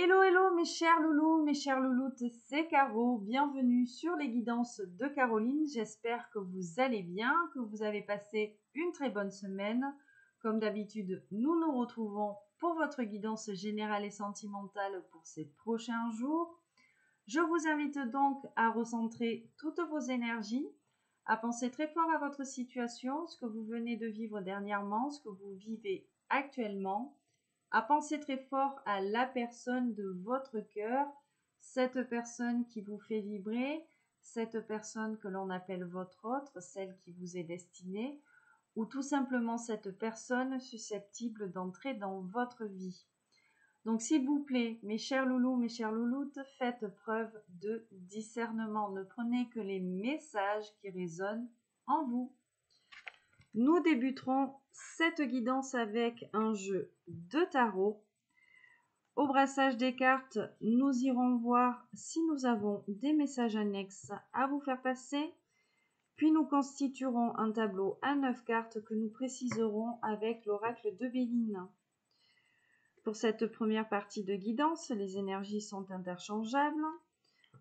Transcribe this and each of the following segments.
Hello, hello mes chers loulous, mes chères louloutes, c'est Caro, bienvenue sur les guidances de Caroline. J'espère que vous allez bien, que vous avez passé une très bonne semaine. Comme d'habitude, nous nous retrouvons pour votre guidance générale et sentimentale pour ces prochains jours. Je vous invite donc à recentrer toutes vos énergies, à penser très fort à votre situation, ce que vous venez de vivre dernièrement, ce que vous vivez actuellement, à penser très fort à la personne de votre cœur, cette personne qui vous fait vibrer, cette personne que l'on appelle votre autre, celle qui vous est destinée, ou tout simplement cette personne susceptible d'entrer dans votre vie. Donc s'il vous plaît, mes chers loulous, mes chères louloutes, faites preuve de discernement. Ne prenez que les messages qui résonnent en vous. Nous débuterons cette guidance avec un jeu de tarot. Au brassage des cartes, nous irons voir si nous avons des messages annexes à vous faire passer. Puis nous constituerons un tableau à 9 cartes que nous préciserons avec l'oracle de Béline. Pour cette première partie de guidance, les énergies sont interchangeables.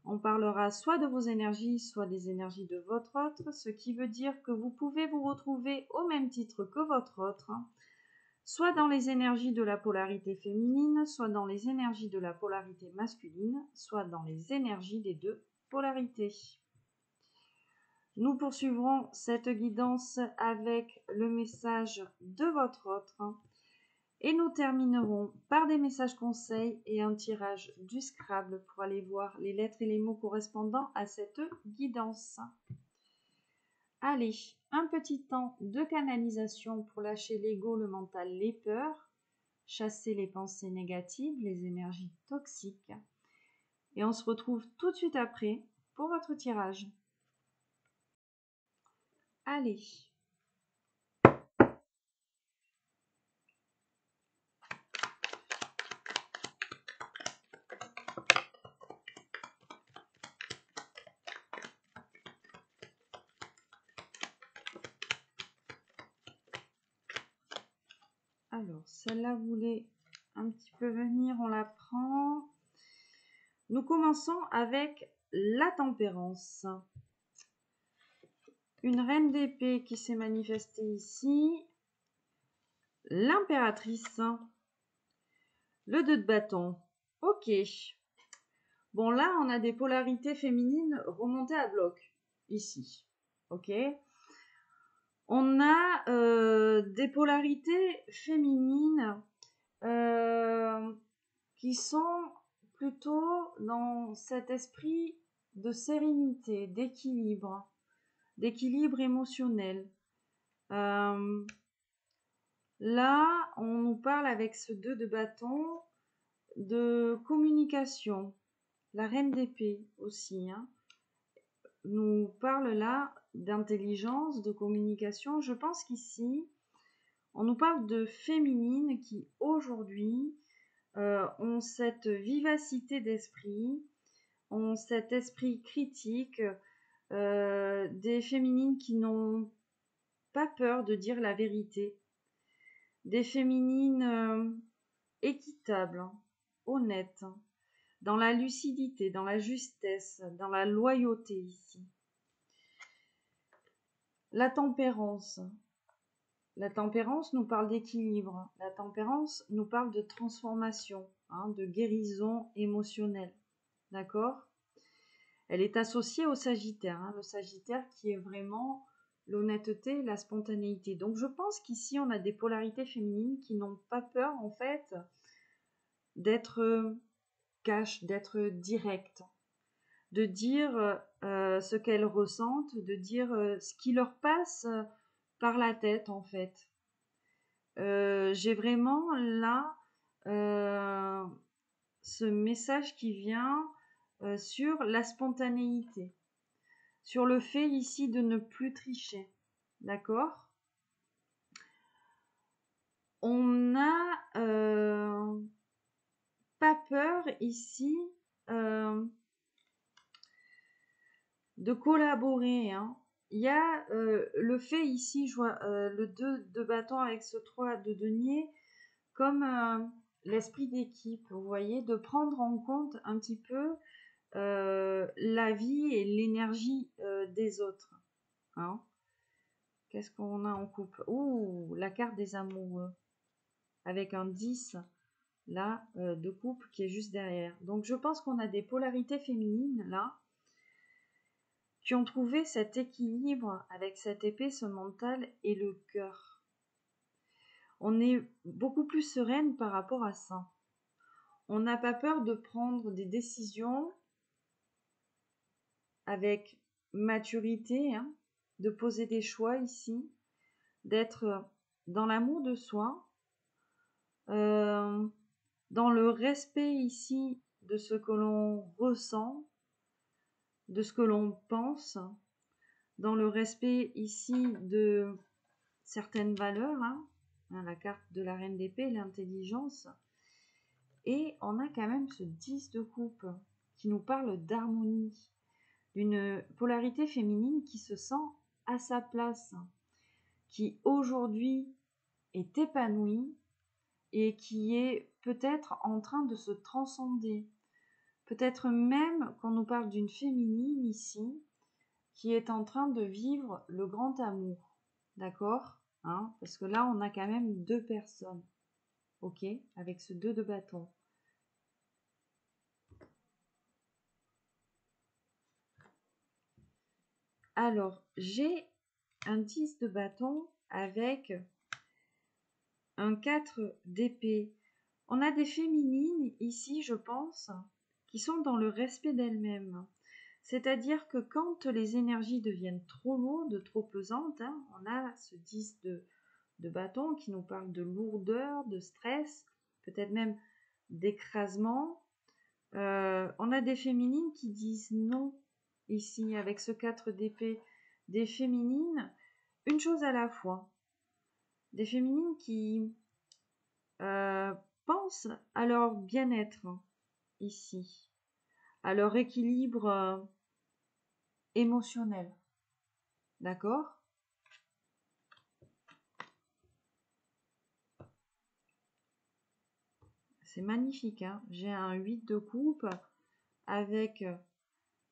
On parlera soit de vos énergies, soit des énergies de votre autre, ce qui veut dire que vous pouvez vous retrouver au même titre que votre autre, soit dans les énergies de la polarité féminine, soit dans les énergies de la polarité masculine, soit dans les énergies des deux polarités. Nous poursuivrons cette guidance avec le message de votre autre et nous terminerons par des messages conseils et un tirage du Scrabble pour aller voir les lettres et les mots correspondant à cette guidance. Allez, un petit temps de canalisation pour lâcher l'ego, le mental, les peurs, chasser les pensées négatives, les énergies toxiques. Et on se retrouve tout de suite après pour votre tirage. Allez. Alors, celle-là voulait un petit peu venir, on la prend. Nous commençons avec la tempérance. Une reine d'épée qui s'est manifestée ici. L'impératrice. Le 2 de bâton. Ok. Bon, là, on a des polarités féminines remontées à bloc. Ici. Ok. On a des polarités féminines qui sont plutôt dans cet esprit de sérénité, d'équilibre émotionnel. Là, on nous parle avec ce 2 de bâton de communication. La reine d'épée aussi, nous parle là d'intelligence, de communication. Je pense qu'ici, on nous parle de féminines qui aujourd'hui ont cette vivacité d'esprit, ont cet esprit critique, des féminines qui n'ont pas peur de dire la vérité, des féminines équitables, honnêtes, dans la lucidité, dans la justesse, dans la loyauté ici. La tempérance. La tempérance nous parle d'équilibre. La tempérance nous parle de transformation, de guérison émotionnelle. D'accord ? Elle est associée au Sagittaire. Le Sagittaire qui est vraiment l'honnêteté, la spontanéité. Donc je pense qu'ici on a des polarités féminines qui n'ont pas peur en fait d'être cash, d'être directes, de dire ce qu'elles ressentent, de dire ce qui leur passe par la tête en fait. J'ai vraiment là ce message qui vient sur la spontanéité, sur le fait ici de ne plus tricher, d'accord ? On n'a pas peur ici de collaborer, Il y a le fait ici, je vois le 2 de bâton avec ce 3 de denier, comme l'esprit d'équipe, vous voyez, de prendre en compte un petit peu la vie et l'énergie des autres. Hein. Qu'est-ce qu'on a en couple? Ouh, la carte des amoureux, avec un 10 là, de couple qui est juste derrière. Donc je pense qu'on a des polarités féminines là, qui ont trouvé cet équilibre avec cette épée, ce mental et le cœur. On est beaucoup plus sereine par rapport à ça. On n'a pas peur de prendre des décisions avec maturité, hein, de poser des choix ici, d'être dans l'amour de soi, dans le respect ici de ce que l'on ressent, de ce que l'on pense, dans le respect ici de certaines valeurs, hein, la carte de la reine d'épée, l'intelligence, et on a quand même ce 10 de coupe qui nous parle d'harmonie, d'une polarité féminine qui se sent à sa place, qui aujourd'hui est épanouie et qui est peut-être en train de se transcender. Peut-être même qu'on nous parle d'une féminine ici qui est en train de vivre le grand amour. D'accord, hein, parce que là, on a quand même 2 personnes. Ok, avec ce 2 de bâton. Alors, j'ai un 10 de bâton avec un 4 d'épée. On a des féminines ici, je pense, qui sont dans le respect d'elles-mêmes. C'est-à-dire que quand les énergies deviennent trop lourdes, trop pesantes, hein, on a ce 10 de bâton qui nous parle de lourdeur, de stress, peut-être même d'écrasement. On a des féminines qui disent non ici avec ce 4 d'épée. Des féminines, une chose à la fois. Des féminines qui pensent à leur bien-être ici, à leur équilibre émotionnel. D'accord? C'est magnifique, hein. J'ai un 8 de coupe avec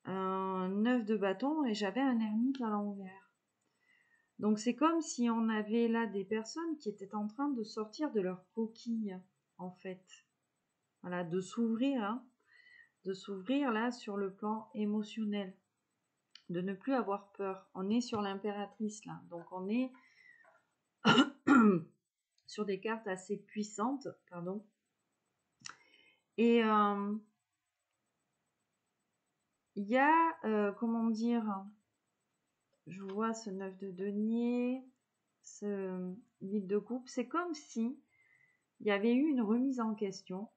un 9 de bâton et j'avais un ermite à l'envers. Donc c'est comme si on avait là des personnes qui étaient en train de sortir de leur coquille, en fait. Voilà, de s'ouvrir, hein, de s'ouvrir là sur le plan émotionnel, de ne plus avoir peur. On est sur l'impératrice là, donc on est sur des cartes assez puissantes, pardon. Et il y a, comment dire, je vois ce 9 de denier, ce 8 de coupe, c'est comme si il y avait eu une remise en question,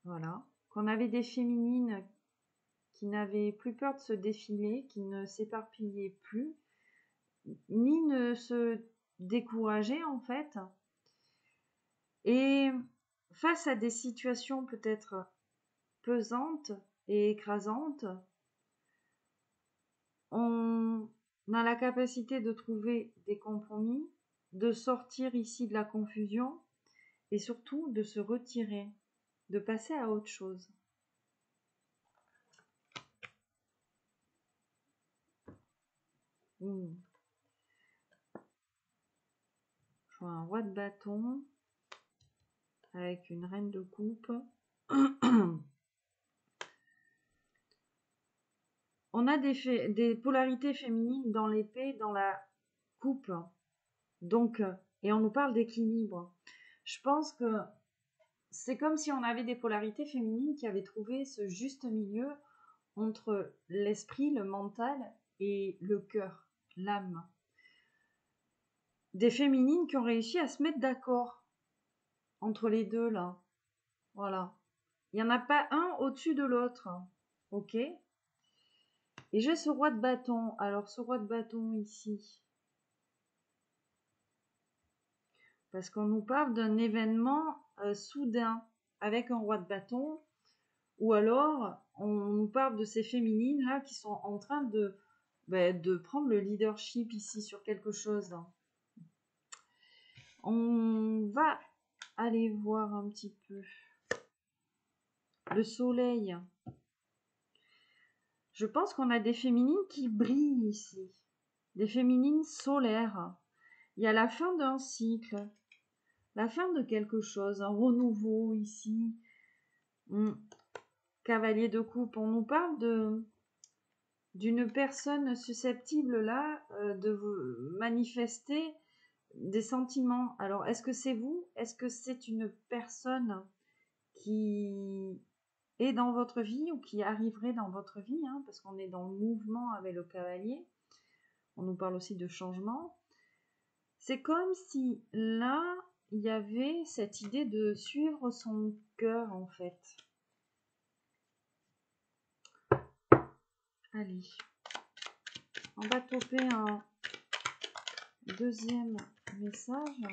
voilà, qu'on avait des féminines qui n'avaient plus peur de se défiler, qui ne s'éparpillaient plus, ni ne se décourageaient en fait. Et face à des situations peut-être pesantes et écrasantes, on a la capacité de trouver des compromis, de sortir ici de la confusion et surtout de se retirer, de passer à autre chose. Je vois un roi de bâton avec une reine de coupe. On a des polarités féminines dans l'épée, dans la coupe. Donc, et on nous parle d'équilibre. Je pense que c'est comme si on avait des polarités féminines qui avaient trouvé ce juste milieu entre l'esprit, le mental et le cœur, l'âme. Des féminines qui ont réussi à se mettre d'accord entre les deux là. Voilà. Il n'y en a pas un au-dessus de l'autre. Ok? Et j'ai ce roi de bâton. Alors ce roi de bâton ici. Parce qu'on nous parle d'un événement soudain avec un roi de bâton. Ou alors on nous parle de ces féminines là qui sont en train de prendre le leadership ici sur quelque chose. On va aller voir un petit peu. le soleil. Je pense qu'on a des féminines qui brillent ici. Des féminines solaires. Il y a la fin d'un cycle. La fin de quelque chose. Un renouveau ici. Cavalier de coupe. On nous parle d'une personne susceptible là de vous manifester des sentiments. Alors, est-ce que c'est vous? Est-ce que c'est une personne qui est dans votre vie ou qui arriverait dans votre vie, hein, parce qu'on est dans le mouvement avec le cavalier. On nous parle aussi de changement. C'est comme si là, il y avait cette idée de suivre son cœur, en fait. Allez, on va toper un deuxième message.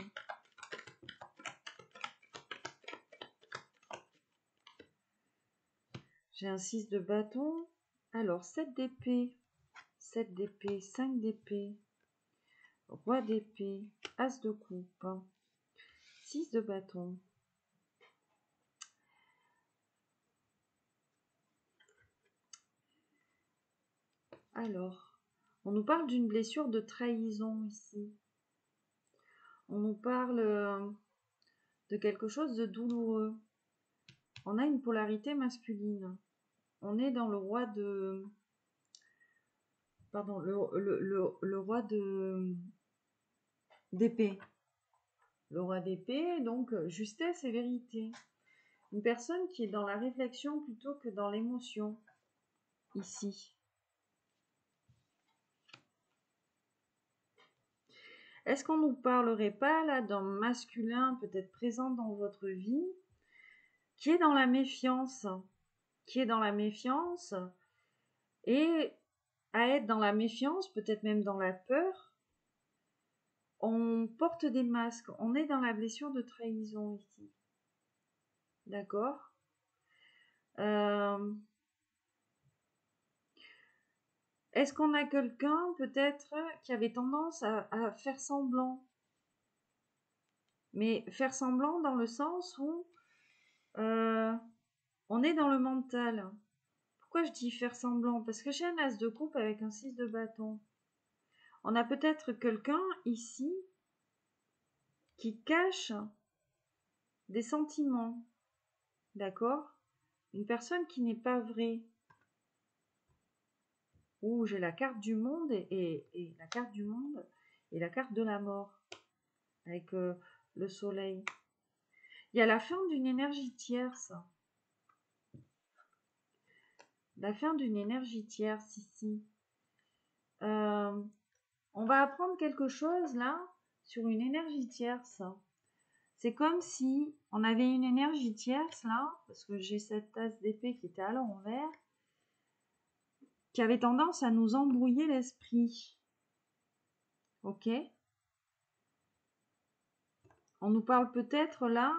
J'ai un 6 de bâton. Alors, 7 d'épée, 7 d'épée, 5 d'épée, roi d'épée, as de coupe, 6 de bâton. Alors, on nous parle d'une blessure de trahison ici. On nous parle de quelque chose de douloureux. On a une polarité masculine. On est dans le roi de... Pardon, le roi d'épée. Le roi d'épée, donc justesse et vérité. Une personne qui est dans la réflexion plutôt que dans l'émotion. Ici. Est-ce qu'on nous parlerait pas là d'un masculin peut-être présent dans votre vie qui est dans la méfiance, et à être dans la méfiance, peut-être même dans la peur, on porte des masques, on est dans la blessure de trahison ici. D'accord? Est-ce qu'on a quelqu'un peut-être qui avait tendance à faire semblant? Mais faire semblant dans le sens où on est dans le mental. Pourquoi je dis faire semblant? Parce que j'ai un as de coupe avec un 6 de bâton. On a peut-être quelqu'un ici qui cache des sentiments. D'accord? Une personne qui n'est pas vraie. Ouh, j'ai la carte du monde et la carte du monde et la carte de la mort avec le soleil. Il y a la fin d'une énergie tierce. La fin d'une énergie tierce ici. On va apprendre quelque chose là sur une énergie tierce. C'est comme si on avait une énergie tierce là, parce que j'ai cette tasse d'épée qui était à l'envers, qui avait tendance à nous embrouiller l'esprit. Ok? On nous parle peut-être là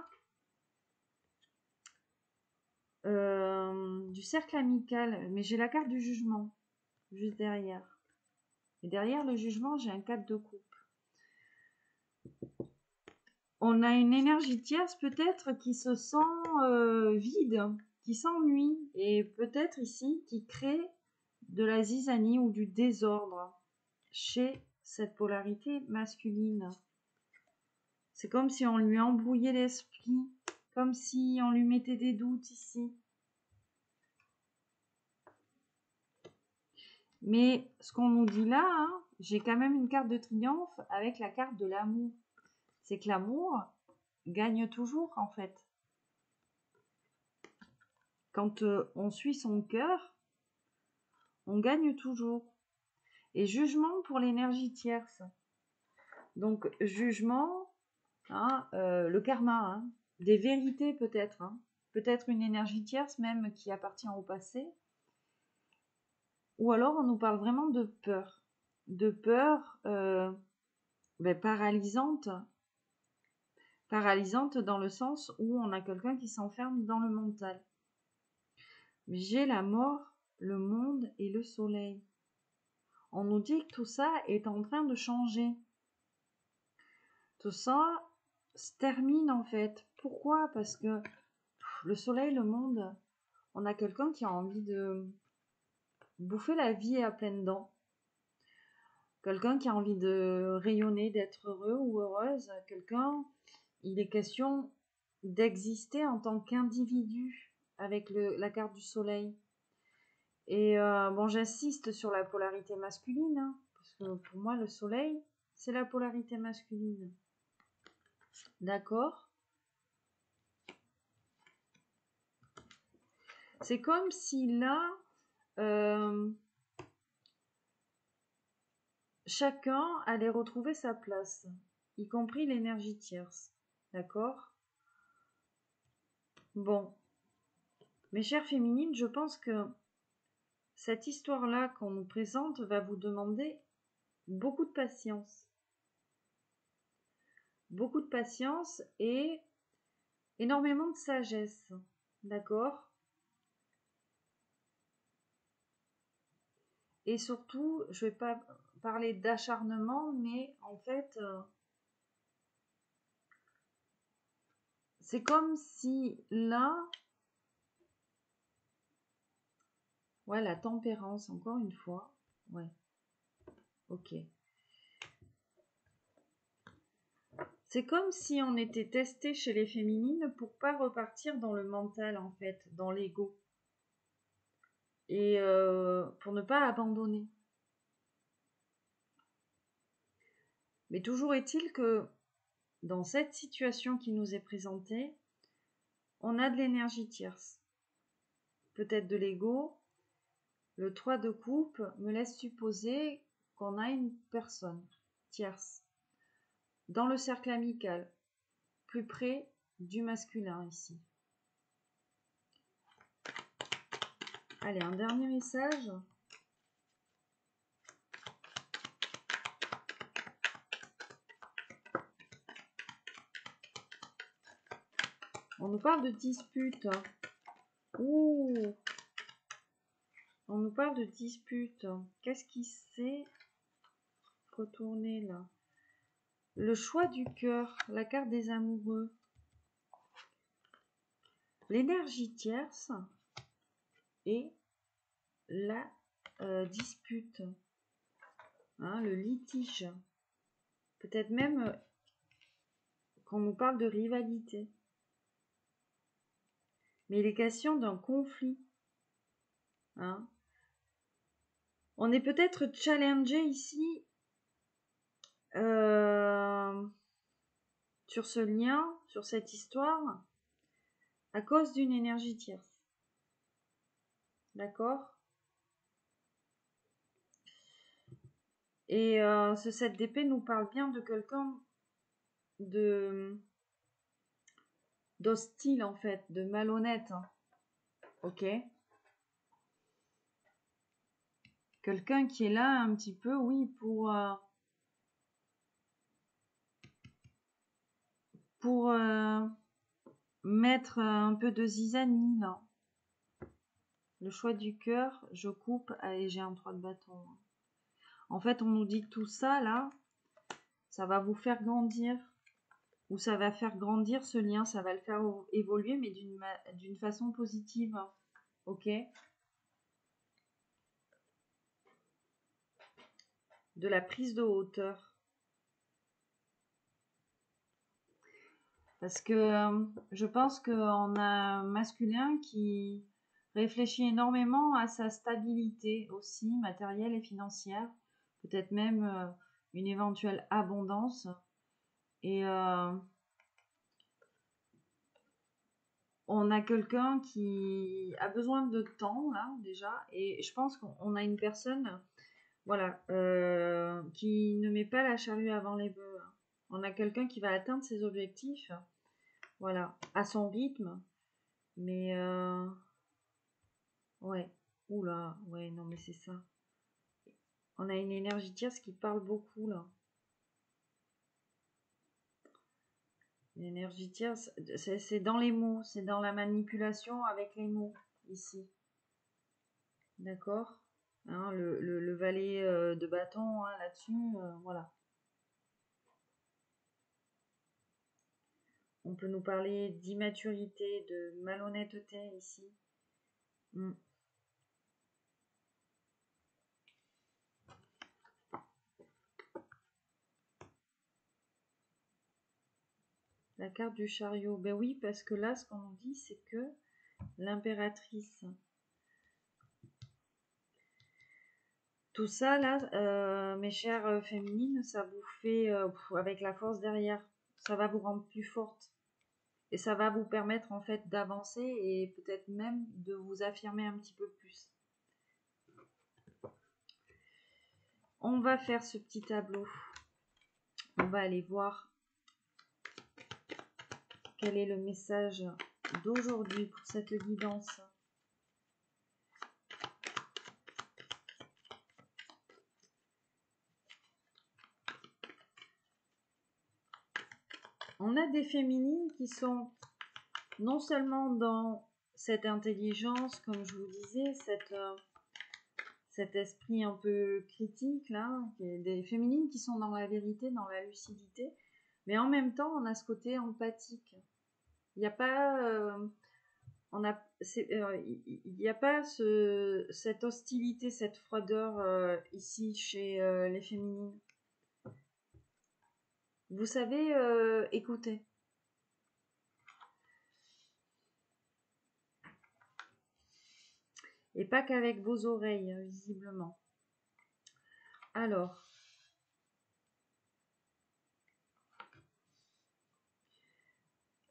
du cercle amical, mais j'ai la carte du jugement juste derrière. Et derrière le jugement, j'ai un 4 de coupe. On a une énergie tierce peut-être qui se sent vide, qui s'ennuie, et peut-être ici qui crée de la zizanie ou du désordre chez cette polarité masculine. C'est comme si on lui embrouillait l'esprit, comme si on lui mettait des doutes ici. Mais ce qu'on nous dit là, hein, j'ai quand même une carte de triomphe avec la carte de l'amour. C'est que l'amour gagne toujours en fait. Quand on suit son cœur, on gagne toujours. Et jugement pour l'énergie tierce. Donc jugement, hein, le karma, hein, des vérités peut-être, hein, peut-être une énergie tierce même qui appartient au passé. Ou alors on nous parle vraiment de peur paralysante dans le sens où on a quelqu'un qui s'enferme dans le mental. J'ai la mort, le monde et le soleil. On nous dit que tout ça est en train de changer. Tout ça se termine en fait. Pourquoi? Parce que le soleil, le monde, on a quelqu'un qui a envie de bouffer la vie à pleines dents. Quelqu'un qui a envie de rayonner, d'être heureux ou heureuse. Quelqu'un, il est question d'exister en tant qu'individu avec la carte du soleil. Et bon, j'insiste sur la polarité masculine, hein, parce que pour moi, le soleil, c'est la polarité masculine. D'accord? C'est comme si là, chacun allait retrouver sa place, y compris l'énergie tierce. D'accord? Bon. Mes chères féminines, je pense que cette histoire-là qu'on nous présente va vous demander beaucoup de patience. Beaucoup de patience et énormément de sagesse. D'accord? Et surtout, je ne vais pas parler d'acharnement, mais en fait, c'est comme si là, ouais, la tempérance, encore une fois, ouais, ok. C'est comme si on était testé chez les féminines pour pas repartir dans le mental, en fait, dans l'ego. Et pour ne pas abandonner. Mais toujours est-il que dans cette situation qui nous est présentée, on a de l'énergie tierce. Peut-être de l'ego. Le 3 de coupe me laisse supposer qu'on a une personne tierce dans le cercle amical, plus près du masculin ici. Allez, un dernier message. On nous parle de dispute. Ouh. On nous parle de dispute. Qu'est-ce qui s'est retourné là? Le choix du cœur, la carte des amoureux. L'énergie tierce et la dispute. Hein, le litige. Peut-être même qu'on nous parle de rivalité. Mais il est question d'un conflit. Hein. On est peut-être challengé ici sur ce lien, sur cette histoire, à cause d'une énergie tierce. D'accord? Et ce 7 d'épée nous parle bien de quelqu'un d'hostile en fait, de malhonnête. Hein. Ok? Quelqu'un qui est là un petit peu, oui, pour mettre un peu de zizanie là. Le choix du cœur, je coupe, et j'ai un 3 de bâton. En fait, on nous dit que tout ça là, ça va vous faire grandir, ou ça va faire grandir ce lien, ça va le faire évoluer, mais d'une façon positive. Ok? De la prise de hauteur. Parce que je pense qu'on a un masculin qui réfléchit énormément à sa stabilité aussi, matérielle et financière. Peut-être même une éventuelle abondance. Et on a quelqu'un qui a besoin de temps, là, déjà. Et je pense qu'on a une personne, voilà, qui ne met pas la charrue avant les bœufs. Hein. On a quelqu'un qui va atteindre ses objectifs, voilà, à son rythme. Mais, ouais. Oula, ouais, non, mais c'est ça. On a une énergie tierce qui parle beaucoup, là. L'énergie tierce, c'est dans les mots, c'est dans la manipulation avec les mots, ici. D'accord? Hein, le valet de bâton, hein, là-dessus, voilà. On peut nous parler d'immaturité, de malhonnêteté, ici. Mm. La carte du chariot. Ben oui, parce que là, ce qu'on nous dit, c'est que l'impératrice. Tout ça, là, mes chères féminines, ça vous fait, avec la force derrière, ça va vous rendre plus forte. Et ça va vous permettre, en fait, d'avancer et peut-être même de vous affirmer un petit peu plus. On va faire ce petit tableau. On va aller voir quel est le message d'aujourd'hui pour cette guidance. On a des féminines qui sont non seulement dans cette intelligence, comme je vous disais, cet esprit un peu critique, là, des féminines qui sont dans la vérité, dans la lucidité, mais en même temps, on a ce côté empathique. Il n'y a pas... il n'y a pas cette hostilité, cette froideur ici chez les féminines. Vous savez écouter. Et pas qu'avec vos oreilles, visiblement. Alors,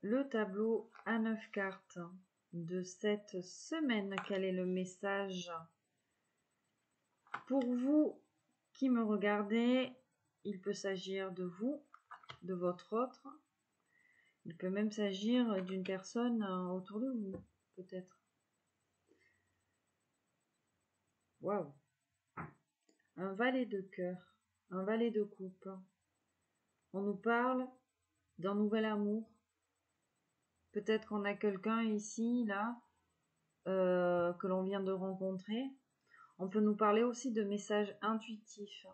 le tableau à 9 cartes de cette semaine, quel est le message pour vous qui me regardez? Il peut s'agir de vous, de votre autre. Il peut même s'agir d'une personne autour de vous, peut-être. Waouh! Un valet de cœur, un valet de coupe. On nous parle d'un nouvel amour. Peut-être qu'on a quelqu'un ici, là, que l'on vient de rencontrer. On peut nous parler aussi de messages intuitifs.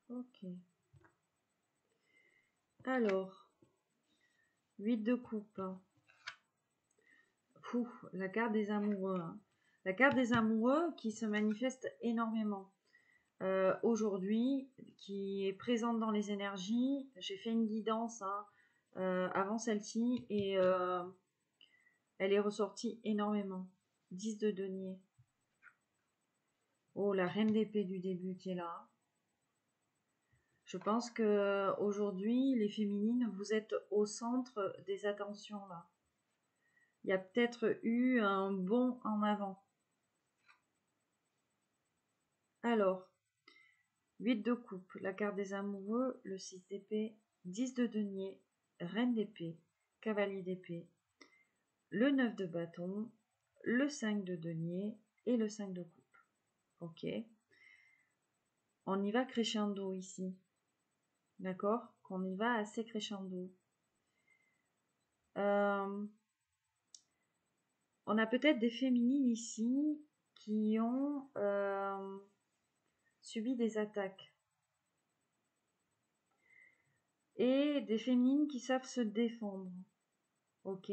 Ok. Alors, 8 de coupe. La carte des amoureux. Hein. La carte des amoureux qui se manifeste énormément. Aujourd'hui, qui est présente dans les énergies. J'ai fait une guidance avant celle-ci et elle est ressortie énormément. 10 de denier. Oh, la reine d'épée du début qui est là. Je pense que aujourd'hui, les féminines, vous êtes au centre des attentions là. Il y a peut-être eu un bond en avant. Alors, 8 de coupe, la carte des amoureux, le 6 d'épée, 10 de denier, reine d'épée, cavalier d'épée, le 9 de bâton, le 5 de denier et le 5 de coupe. Ok. On y va crescendo ici. D'accord? Qu'on y va assez crescendo. On a peut-être des féminines ici qui ont subi des attaques. Et des féminines qui savent se défendre. Ok?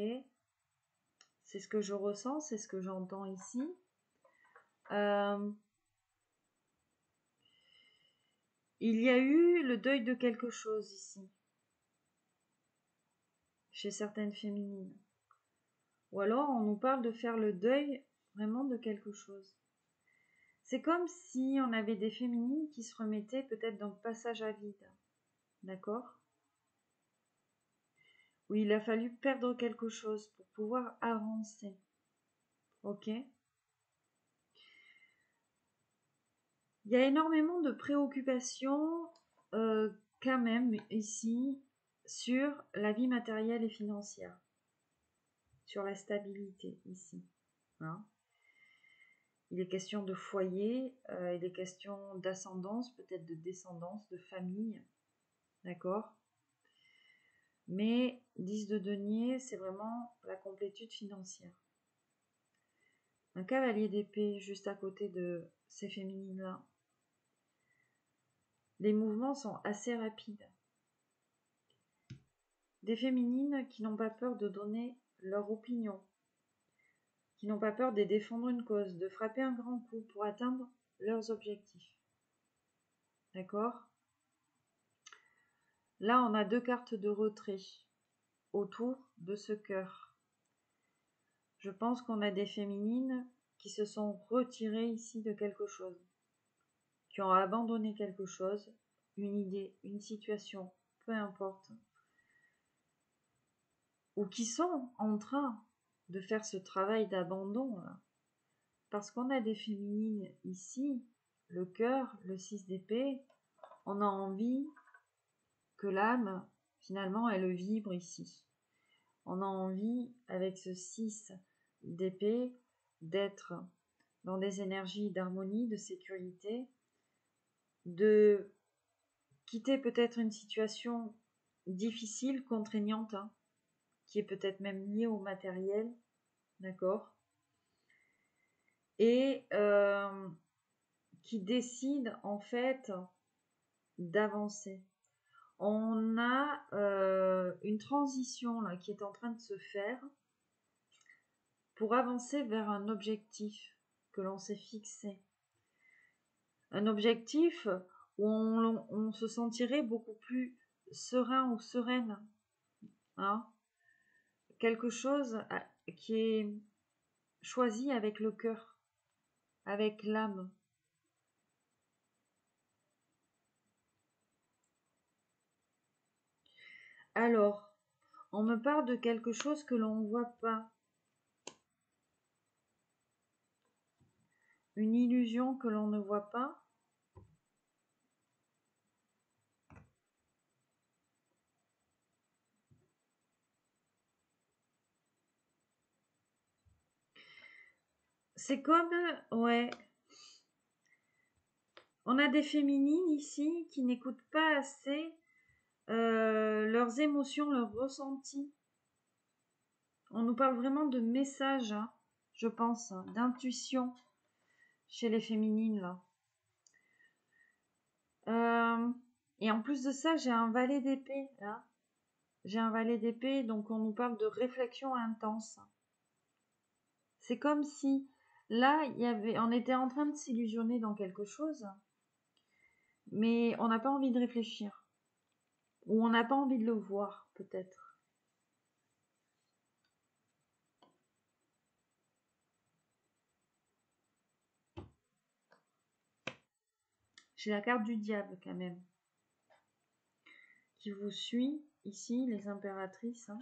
C'est ce que je ressens, c'est ce que j'entends ici. Il y a eu le deuil de quelque chose ici. Chez certaines féminines. Ou alors on nous parle de faire le deuil vraiment de quelque chose. C'est comme si on avait des féminines qui se remettaient peut-être dans le passage à vide. D'accord? Où il a fallu perdre quelque chose pour pouvoir avancer. Ok? Il y a énormément de préoccupations quand même ici sur la vie matérielle et financière. Sur la stabilité ici. Hein? Il est question de foyer, il est question d'ascendance, peut-être de descendance, de famille. D'accord? Mais 10 de denier, c'est vraiment la complétude financière. un cavalier d'épée juste à côté de ces féminines-là. Les mouvements sont assez rapides. Des féminines qui n'ont pas peur de donner leur opinion, qui n'ont pas peur de défendre une cause, de frapper un grand coup pour atteindre leurs objectifs. D'accord ? Là, on a 2 cartes de retrait autour de ce cœur. Je pense qu'on a des féminines qui se sont retirées ici de quelque chose, qui ont abandonné quelque chose, une idée, une situation, peu importe, ou qui sont en train de faire ce travail d'abandon, parce qu'on a des féminines ici, le cœur, le 6 d'épée, on a envie que l'âme, finalement, elle vibre ici. On a envie, avec ce 6 d'épée, d'être dans des énergies d'harmonie, de sécurité, de quitter peut-être une situation difficile, contraignante, qui est peut-être même liée au matériel, d'accord ? Et qui décide en fait d'avancer. On a une transition là qui est en train de se faire pour avancer vers un objectif que l'on s'est fixé. Un objectif où on se sentirait beaucoup plus serein ou sereine. Hein, quelque chose qui est choisi avec le cœur, avec l'âme. Alors, on me parle de quelque chose que l'on ne voit pas. Une illusion que l'on ne voit pas. C'est comme, ouais, on a des féminines ici qui n'écoutent pas assez leurs émotions, leurs ressentis. On nous parle vraiment de messages, hein, je pense, d'intuition chez les féminines là. Et en plus de ça, j'ai un valet d'épée là. J'ai un valet d'épée, donc on nous parle de réflexion intense. C'est comme si là, on était en train de s'illusionner dans quelque chose, mais on n'a pas envie de réfléchir. Ou on n'a pas envie de le voir, peut-être. J'ai la carte du diable quand même, qui vous suit ici, les impératrices, hein,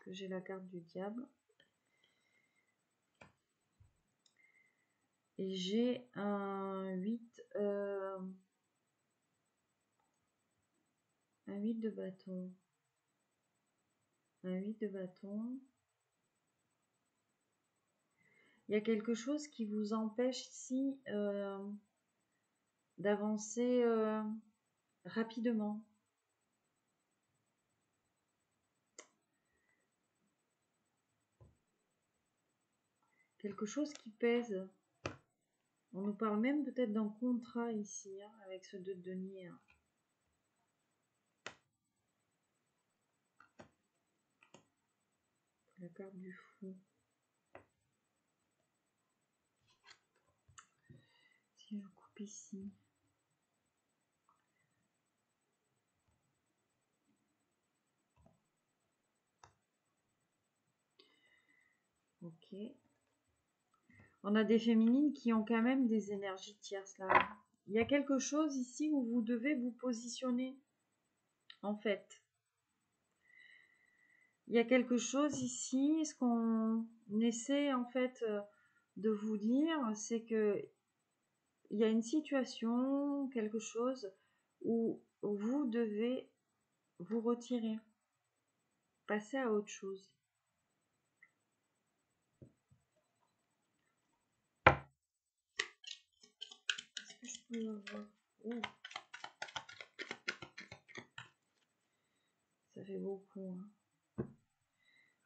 que j'ai la carte du diable. Et j'ai un 8 de bâton. Un 8 de bâton. Il y a quelque chose qui vous empêche ici d'avancer rapidement. Quelque chose qui pèse. On nous parle même peut-être d'un contrat ici, hein, avec ce 2 de denier. Hein. La carte du fou. Si je coupe ici. Ok. On a des féminines qui ont quand même des énergies tierces là. Il y a quelque chose ici où vous devez vous positionner. En fait. Il y a quelque chose ici. Ce qu'on essaie en fait de vous dire, c'est que il y a une situation, quelque chose où vous devez vous retirer. Passer à autre chose. Est-ce que je peux l'avoir? Oh. Ça fait beaucoup. Hein.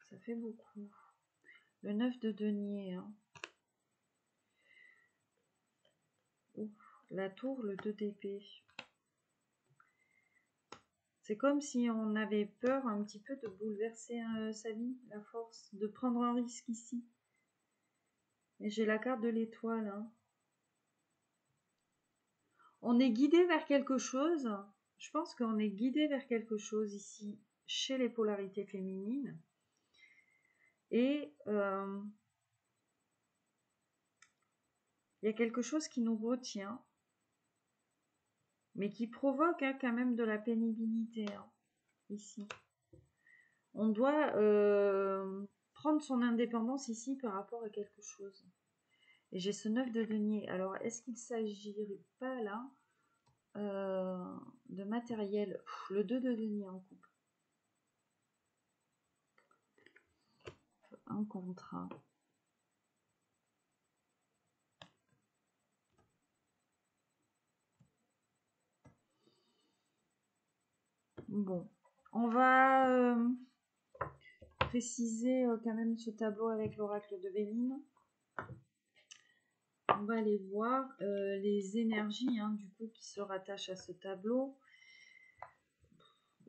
Ça fait beaucoup. Le 9 de denier. Hein. La tour, le 2 d'épée. C'est comme si on avait peur un petit peu de bouleverser sa vie, la force, de prendre un risque ici. Et j'ai la carte de l'étoile. Hein. On est guidé vers quelque chose. Je pense qu'on est guidé vers quelque chose ici, chez les polarités féminines. Et il y a quelque chose qui nous retient, mais qui provoque hein, quand même de la pénibilité, hein, ici. On doit prendre son indépendance ici par rapport à quelque chose. Et j'ai ce 9 de denier. Alors, est-ce qu'il ne s'agirait pas là de matériel? Le 2 de denier en couple. Un contrat. Bon, on va préciser quand même ce tableau avec l'oracle de Béline. On va aller voir les énergies hein, du coup qui se rattachent à ce tableau.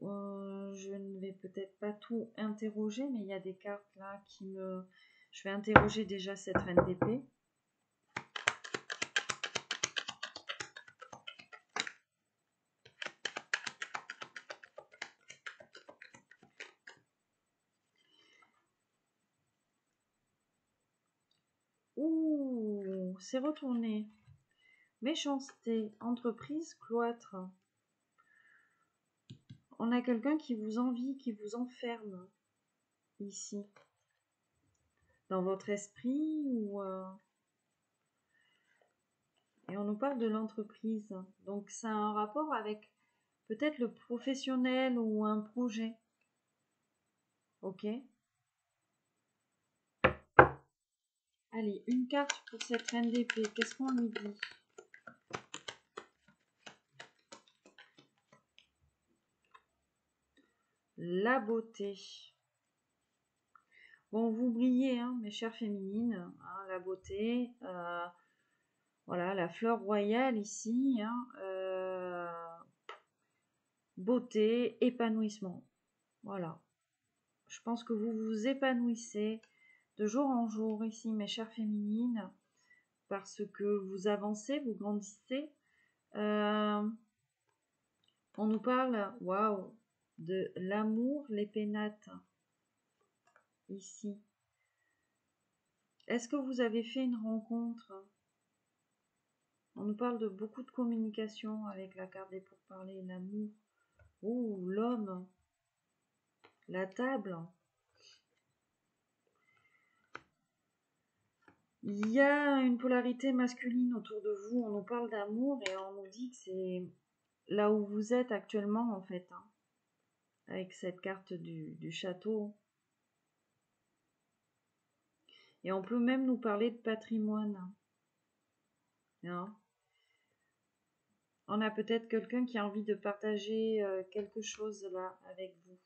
Je ne vais peut-être pas tout interroger, mais il y a des cartes là qui me... Je vais interroger déjà cette reine d'épée. Ouh, c'est retourné. Méchanceté, entreprise, cloître. On a quelqu'un qui vous envie, qui vous enferme ici. Dans votre esprit ou... Et on nous parle de l'entreprise. Donc ça a un rapport avec peut-être le professionnel ou un projet. Ok. Allez, une carte pour cette reine d'épée. Qu'est-ce qu'on lui dit? La beauté. Bon, vous brillez, hein, mes chères féminines. Hein, la beauté. Voilà, la fleur royale ici. Hein, beauté, épanouissement. Voilà. Je pense que vous vous épanouissez de jour en jour ici, mes chères féminines, parce que vous avancez, vous grandissez. On nous parle, waouh, de l'amour, les pénates, ici. Est-ce que vous avez fait une rencontre? On nous parle de beaucoup de communication avec la carte des pourparlers, l'amour. Ouh, l'homme, la table. Il y a une polarité masculine autour de vous. On nous parle d'amour et on nous dit que c'est là où vous êtes actuellement, en fait. Hein, avec cette carte du château. Et on peut même nous parler de patrimoine. Hein. On a peut-être quelqu'un qui a envie de partager quelque chose là avec vous.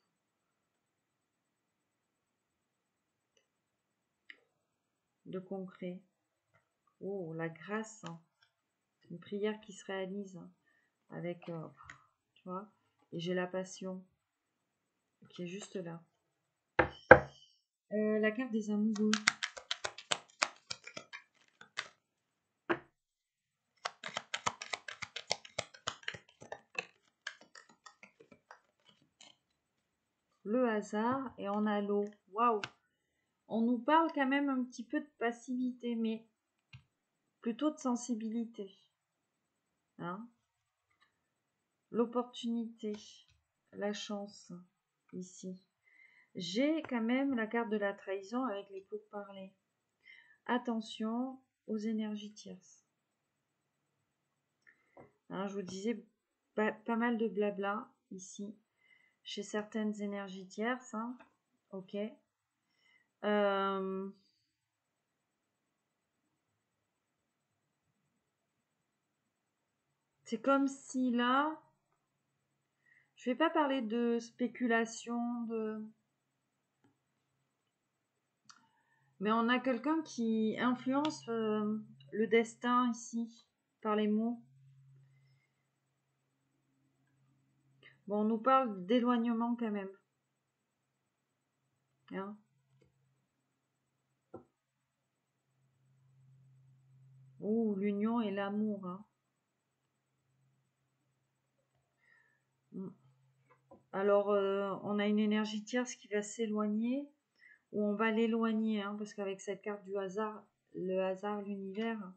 De concret. Oh, la grâce. Hein. Une prière qui se réalise hein, avec, tu vois, et j'ai la passion qui est juste là. La carte des amoureux. Le hasard et on a l'eau. Waouh! On nous parle quand même un petit peu de passivité, mais plutôt de sensibilité. Hein? L'opportunité, la chance, ici. J'ai quand même la carte de la trahison avec les pourparlers. Attention aux énergies tierces. Hein, je vous disais pas mal de blabla ici, chez certaines énergies tierces. Hein. Ok. C'est comme si là, je vais pas parler de spéculation, mais on a quelqu'un qui influence le destin ici par les mots. Bon, on nous parle d'éloignement quand même. Hein? Ouh, l'union et l'amour. Hein. Alors, on a une énergie tierce qui va s'éloigner, ou on va l'éloigner, hein, parce qu'avec cette carte du hasard, l'univers.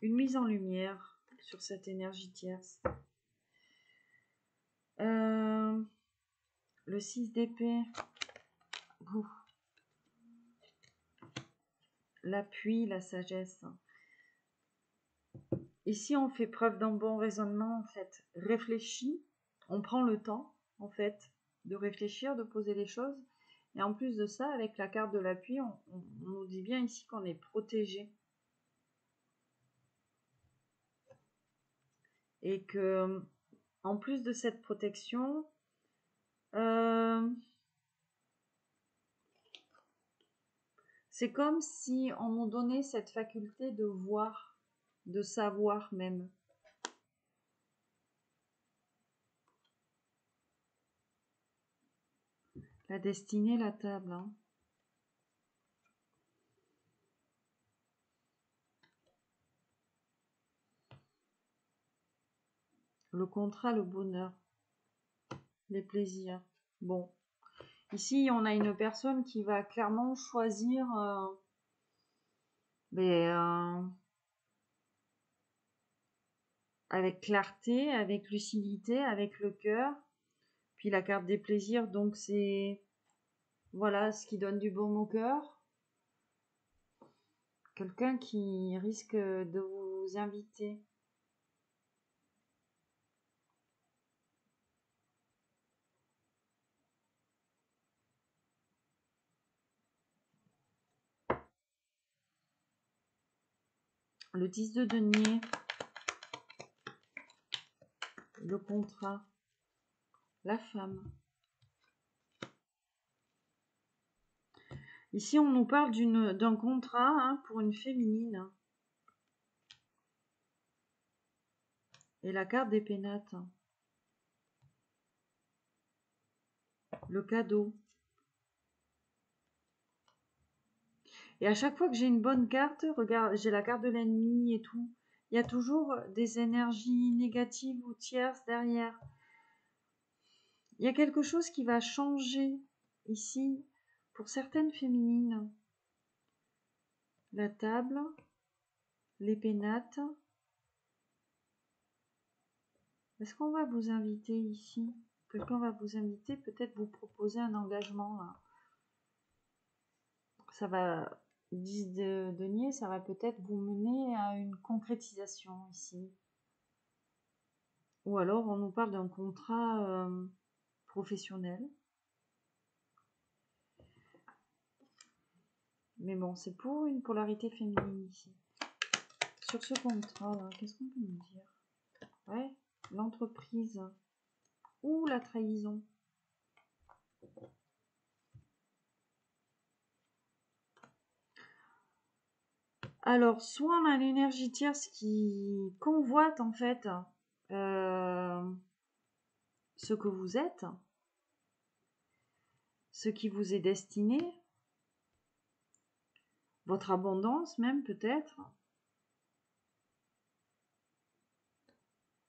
Une mise en lumière sur cette énergie tierce. Le 6 d'épée. L'appui, la sagesse. Ici, on fait preuve d'un bon raisonnement, en fait. Réfléchis, on prend le temps, en fait, de réfléchir, de poser les choses. Et en plus de ça, avec la carte de l'appui, on nous dit bien ici qu'on est protégé. Et que, en plus de cette protection, c'est comme si on nous donnait cette faculté de voir, de savoir même. La destinée, la table. Hein. Le contrat, le bonheur, les plaisirs. Bon. Ici, on a une personne qui va clairement choisir avec clarté, avec lucidité, avec le cœur. Puis la carte des plaisirs, donc c'est voilà ce qui donne du baume au cœur. Quelqu'un qui risque de vous inviter. Le 10 de denier. Le contrat. La femme. Ici, on nous parle d'un contrat hein, pour une féminine. Et la carte des pénates. Le cadeau. Et à chaque fois que j'ai une bonne carte, regarde, j'ai la carte de l'ennemi et tout. Il y a toujours des énergies négatives ou tierces derrière. Il y a quelque chose qui va changer ici pour certaines féminines. La table, les pénates. Est-ce qu'on va vous inviter ici? Quelqu'un va vous inviter, peut-être vous proposer un engagement. Là. Ça va, 10 de denier, ça va peut-être vous mener à une concrétisation ici. Ou alors on nous parle d'un contrat professionnel. Mais bon, c'est pour une polarité féminine ici. Sur ce contrat, qu'est-ce qu'on peut nous dire? Ouais, l'entreprise. Ou la trahison. Alors, soit on a l'énergie tierce qui convoite en fait ce que vous êtes, ce qui vous est destiné, votre abondance même peut-être.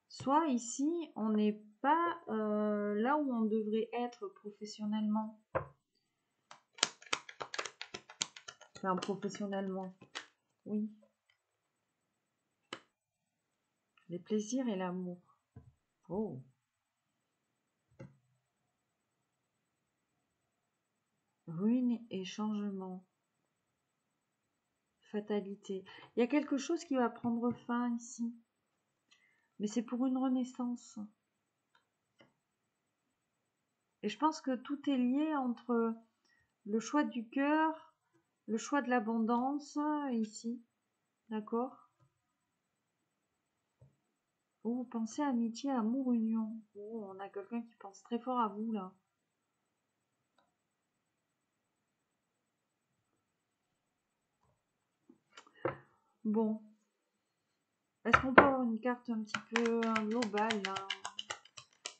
Soit ici, on n'est pas là où on devrait être professionnellement. Enfin, professionnellement, oui. Les plaisirs et l'amour. Oh. Ruine et changement. Fatalité. Il y a quelque chose qui va prendre fin ici. Mais c'est pour une renaissance. Et je pense que tout est lié entre le choix du cœur, le choix de l'abondance, ici. D'accord? Oh, pensez amitié, amour, union. Oh, on a quelqu'un qui pense très fort à vous, là. Bon, est-ce qu'on peut avoir une carte un petit peu globale, là,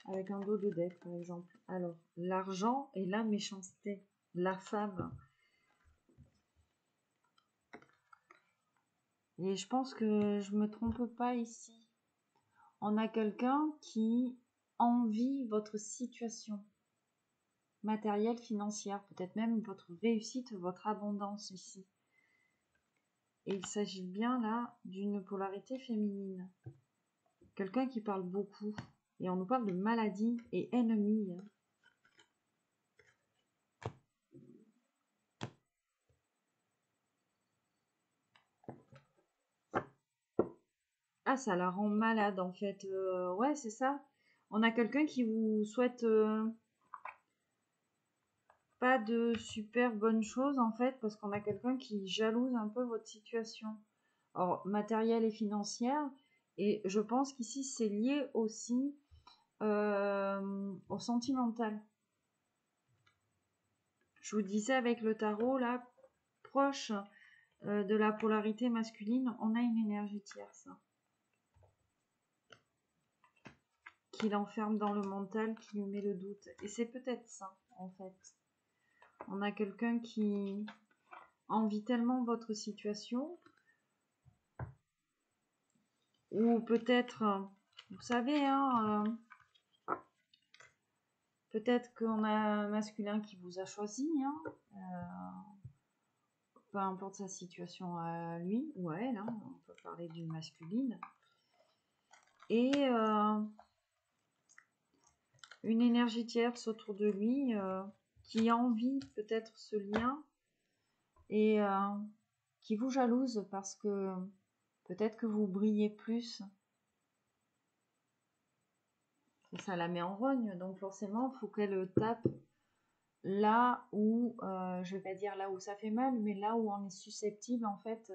avec un dos de deck, par exemple? Alors, l'argent et la méchanceté. La femme. Et je pense que je me trompe pas ici. On a quelqu'un qui envie votre situation matérielle, financière, peut-être même votre réussite, votre abondance ici. Et il s'agit bien là d'une polarité féminine. Quelqu'un qui parle beaucoup. Et on nous parle de maladie et ennemi. Ah, ça la rend malade en fait. Ouais, c'est ça. On a quelqu'un qui vous souhaite pas de super bonnes choses en fait, parce qu'on a quelqu'un qui jalouse un peu votre situation. Alors, matérielle et financière. Et je pense qu'ici, c'est lié aussi au sentimental. Je vous disais avec le tarot, là, proche de la polarité masculine, on a une énergie tierce qui l'enferme dans le mental, qui lui met le doute. Et c'est peut-être ça, en fait. On a quelqu'un qui envie tellement votre situation, ou peut-être, vous savez, hein, peut-être qu'on a un masculin qui vous a choisi, hein, peu importe sa situation à lui ou à elle, hein, on peut parler d'une masculine. Et une énergie tierce autour de lui qui envie peut-être ce lien et qui vous jalouse parce que peut-être que vous brillez plus. Et ça la met en rogne, donc forcément, il faut qu'elle tape là où, je vais pas dire là où ça fait mal, mais là où on est susceptible en fait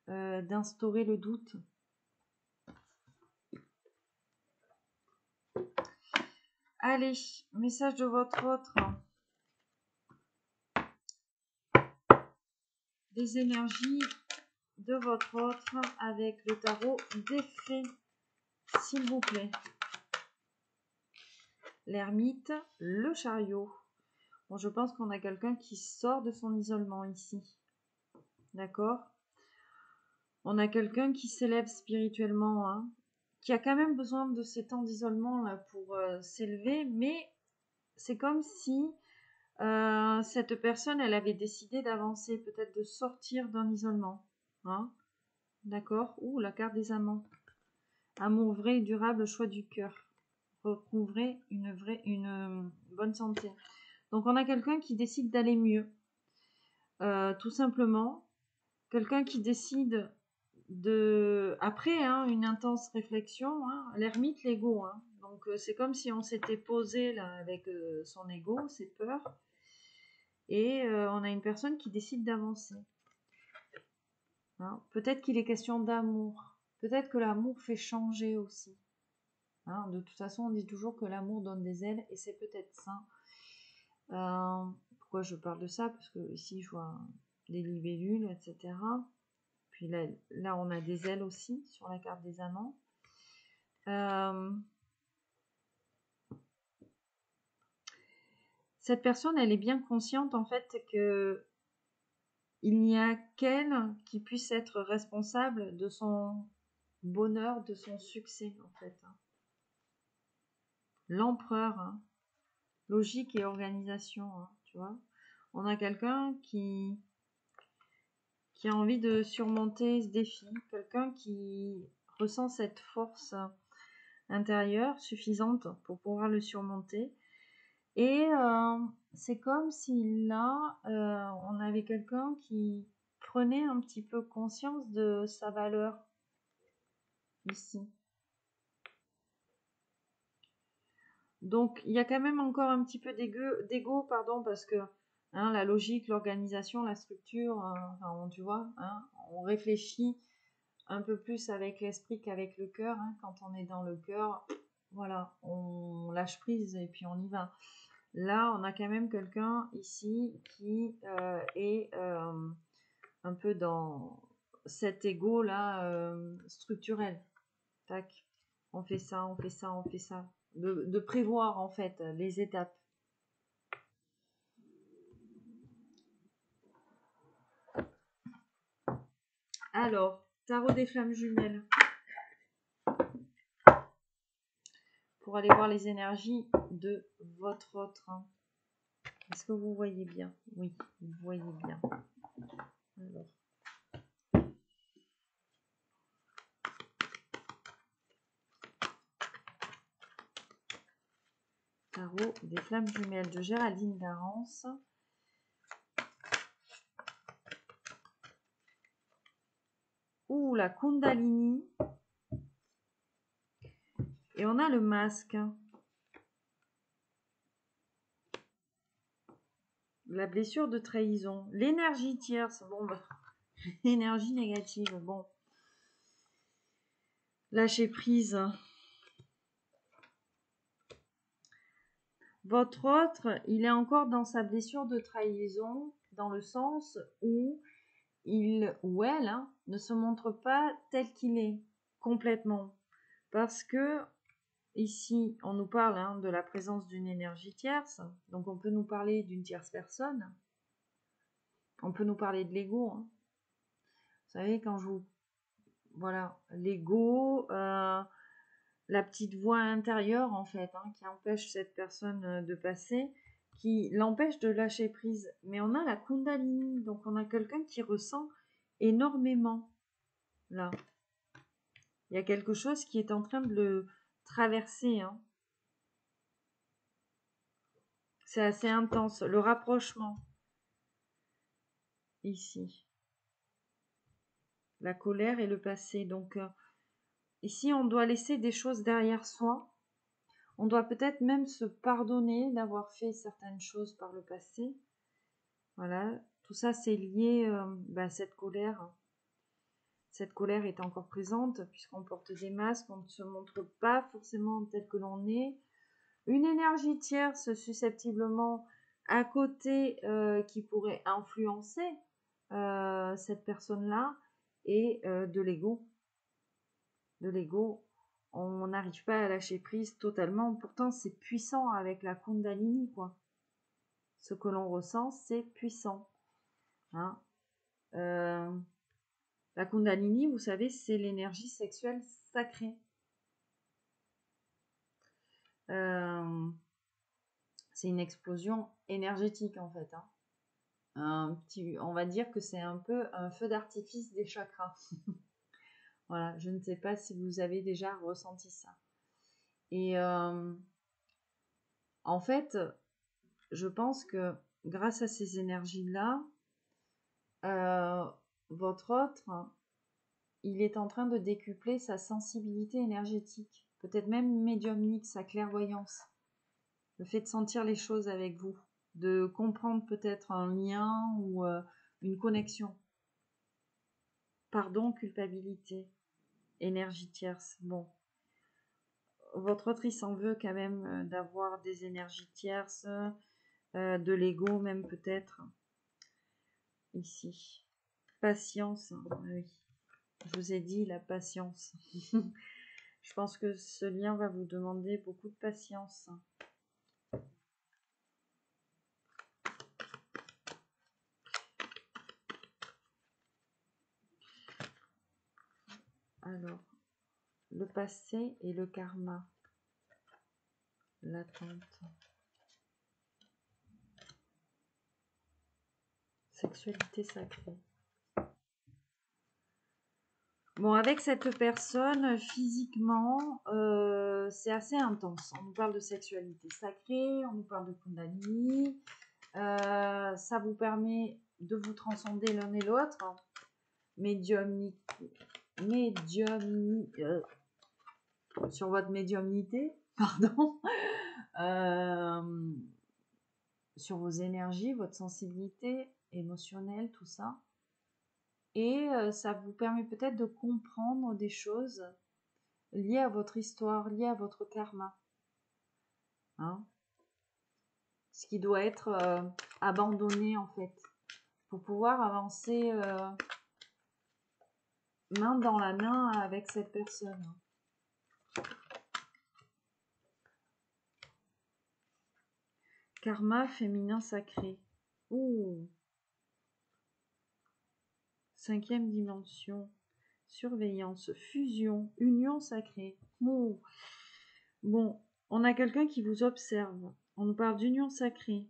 d'instaurer le doute. Allez, message de votre autre. Les énergies de votre autre avec le tarot des fées, s'il vous plaît. L'ermite, le chariot. Bon, je pense qu'on a quelqu'un qui sort de son isolement ici. D'accord? On a quelqu'un qui s'élève spirituellement, hein, qui a quand même besoin de ces temps d'isolement là pour s'élever, mais c'est comme si cette personne, elle avait décidé d'avancer, peut-être de sortir d'un isolement. Hein? D'accord? Ouh, la carte des amants. Amour vrai et durable, choix du cœur. Retrouver une bonne santé. Donc on a quelqu'un qui décide d'aller mieux. Tout simplement. Quelqu'un qui décide de... Après, hein, une intense réflexion, hein, l'ermite, l'ego. Hein. Donc c'est comme si on s'était posé là avec son ego, ses peurs. Et on a une personne qui décide d'avancer. Hein. Peut-être qu'il est question d'amour. Peut-être que l'amour fait changer aussi. Hein. De toute façon, on dit toujours que l'amour donne des ailes, et c'est peut-être ça. Pourquoi je parle de ça? Parce que ici, je vois des libellules, etc. Puis là, on a des ailes aussi sur la carte des amants. Cette personne, elle est bien consciente en fait que il n'y a qu'elle qui puisse être responsable de son bonheur, de son succès en fait. Hein. L'empereur, hein. Logique et organisation, hein, tu vois. On a quelqu'un qui a envie de surmonter ce défi, quelqu'un qui ressent cette force intérieure suffisante pour pouvoir le surmonter. Et c'est comme si là, on avait quelqu'un qui prenait un petit peu conscience de sa valeur ici. Donc, il y a quand même encore un petit peu d'ego, pardon, parce que hein, la logique, l'organisation, la structure, enfin, tu vois, hein, on réfléchit un peu plus avec l'esprit qu'avec le cœur. Hein, quand on est dans le cœur, voilà, on lâche prise et puis on y va. Là, on a quand même quelqu'un ici qui est un peu dans cet ego là structurel. Tac, on fait ça, on fait ça, on fait ça. De prévoir en fait les étapes. Alors, tarot des flammes jumelles. Pour aller voir les énergies de votre autre. Est-ce que vous voyez bien? Oui, vous voyez bien. Alors. Tarot des flammes jumelles de Géraldine Garance. Ouh, la Kundalini. Et on a le masque. La blessure de trahison. L'énergie tierce. Bon, bah, l'énergie négative. Bon. Lâcher prise. Votre autre, il est encore dans sa blessure de trahison, dans le sens où il ou elle ne se montre pas tel qu'il est, complètement. Parce que ici, on nous parle de la présence d'une énergie tierce, donc on peut nous parler d'une tierce personne, on peut nous parler de l'ego. Vous savez, quand je vous... Voilà, l'ego, la petite voix intérieure, en fait, qui empêche cette personne de passer, qui l'empêche de lâcher prise. Mais on a la Kundalini, donc on a quelqu'un qui ressent énormément, là. Il y a quelque chose qui est en train de le traverser. C'est assez intense. Le rapprochement. Ici. La colère et le passé. Donc, ici, on doit laisser des choses derrière soi. On doit peut-être même se pardonner d'avoir fait certaines choses par le passé. Voilà. Tout ça, c'est lié à cette colère. Cette colère est encore présente puisqu'on porte des masques, on ne se montre pas forcément tel que l'on est. Une énergie tierce susceptiblement à côté qui pourrait influencer cette personne-là et de l'ego. De l'ego, on n'arrive pas à lâcher prise totalement. Pourtant, c'est puissant avec la Kundalini, quoi. Ce que l'on ressent, c'est puissant. La Kundalini, vous savez, c'est l'énergie sexuelle sacrée. C'est une explosion énergétique en fait. On va dire que c'est un peu un feu d'artifice des chakras. Voilà, je ne sais pas si vous avez déjà ressenti ça. Et en fait, je pense que grâce à ces énergies-là, votre autre, il est en train de décupler sa sensibilité énergétique, peut-être même médiumnique, sa clairvoyance. Le fait de sentir les choses avec vous, de comprendre peut-être un lien ou une connexion. Pardon, culpabilité, énergie tierce. Bon, votre autre, il s'en veut quand même d'avoir des énergies tierces, de l'ego même peut-être. Ici. Patience, oui. Je vous ai dit la patience. Je pense que ce lien va vous demander beaucoup de patience. Alors, le passé et le karma. L'attente. Sexualité sacrée. Bon, avec cette personne, physiquement, c'est assez intense. On nous parle de sexualité sacrée, on nous parle de Kundalini. Ça vous permet de vous transcender l'un et l'autre. Sur votre médiumnité, pardon. Sur vos énergies, votre sensibilité émotionnelle, tout ça. Et ça vous permet peut-être de comprendre des choses liées à votre histoire, liées à votre karma. Ce qui doit être abandonné en fait, pour pouvoir avancer main dans la main avec cette personne. Karma féminin sacré. Ouh. 5e dimension. Surveillance, fusion, union sacrée. Oh. Bon, on a quelqu'un qui vous observe. On nous parle d'union sacrée,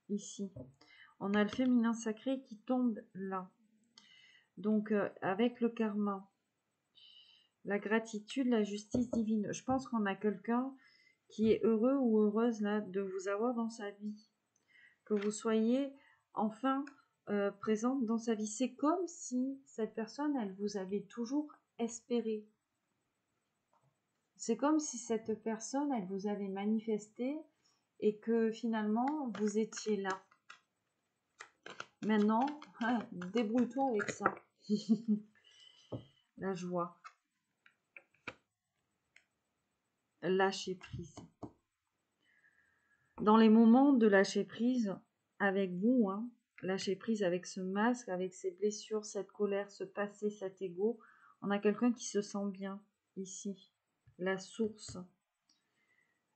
ici. On a le féminin sacré qui tombe là. Donc, avec le karma, la gratitude, la justice divine. Je pense qu'on a quelqu'un qui est heureux ou heureuse là de vous avoir dans sa vie. Que vous soyez enfin présente dans sa vie. C'est comme si cette personne, elle vous avait toujours espéré. C'est comme si cette personne, elle vous avait manifesté et que finalement, vous étiez là. Maintenant, débrouille-toi avec ça. La joie. Lâcher prise. Dans les moments de lâcher prise avec vous, lâcher prise avec ce masque, avec ces blessures, cette colère, ce passé, cet ego, on a quelqu'un qui se sent bien ici. La source.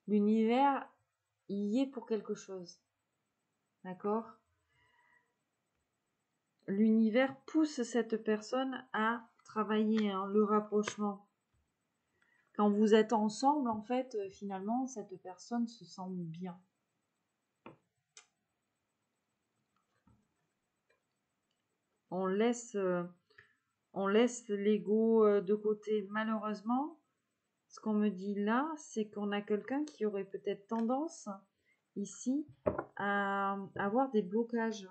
L'univers y est pour quelque chose. D'accord ? L'univers pousse cette personne à travailler le rapprochement. Quand vous êtes ensemble, en fait, finalement, cette personne se sent bien. On laisse l'ego de côté. Malheureusement, ce qu'on me dit là, c'est qu'on a quelqu'un qui aurait peut-être tendance, ici, à avoir des blocages.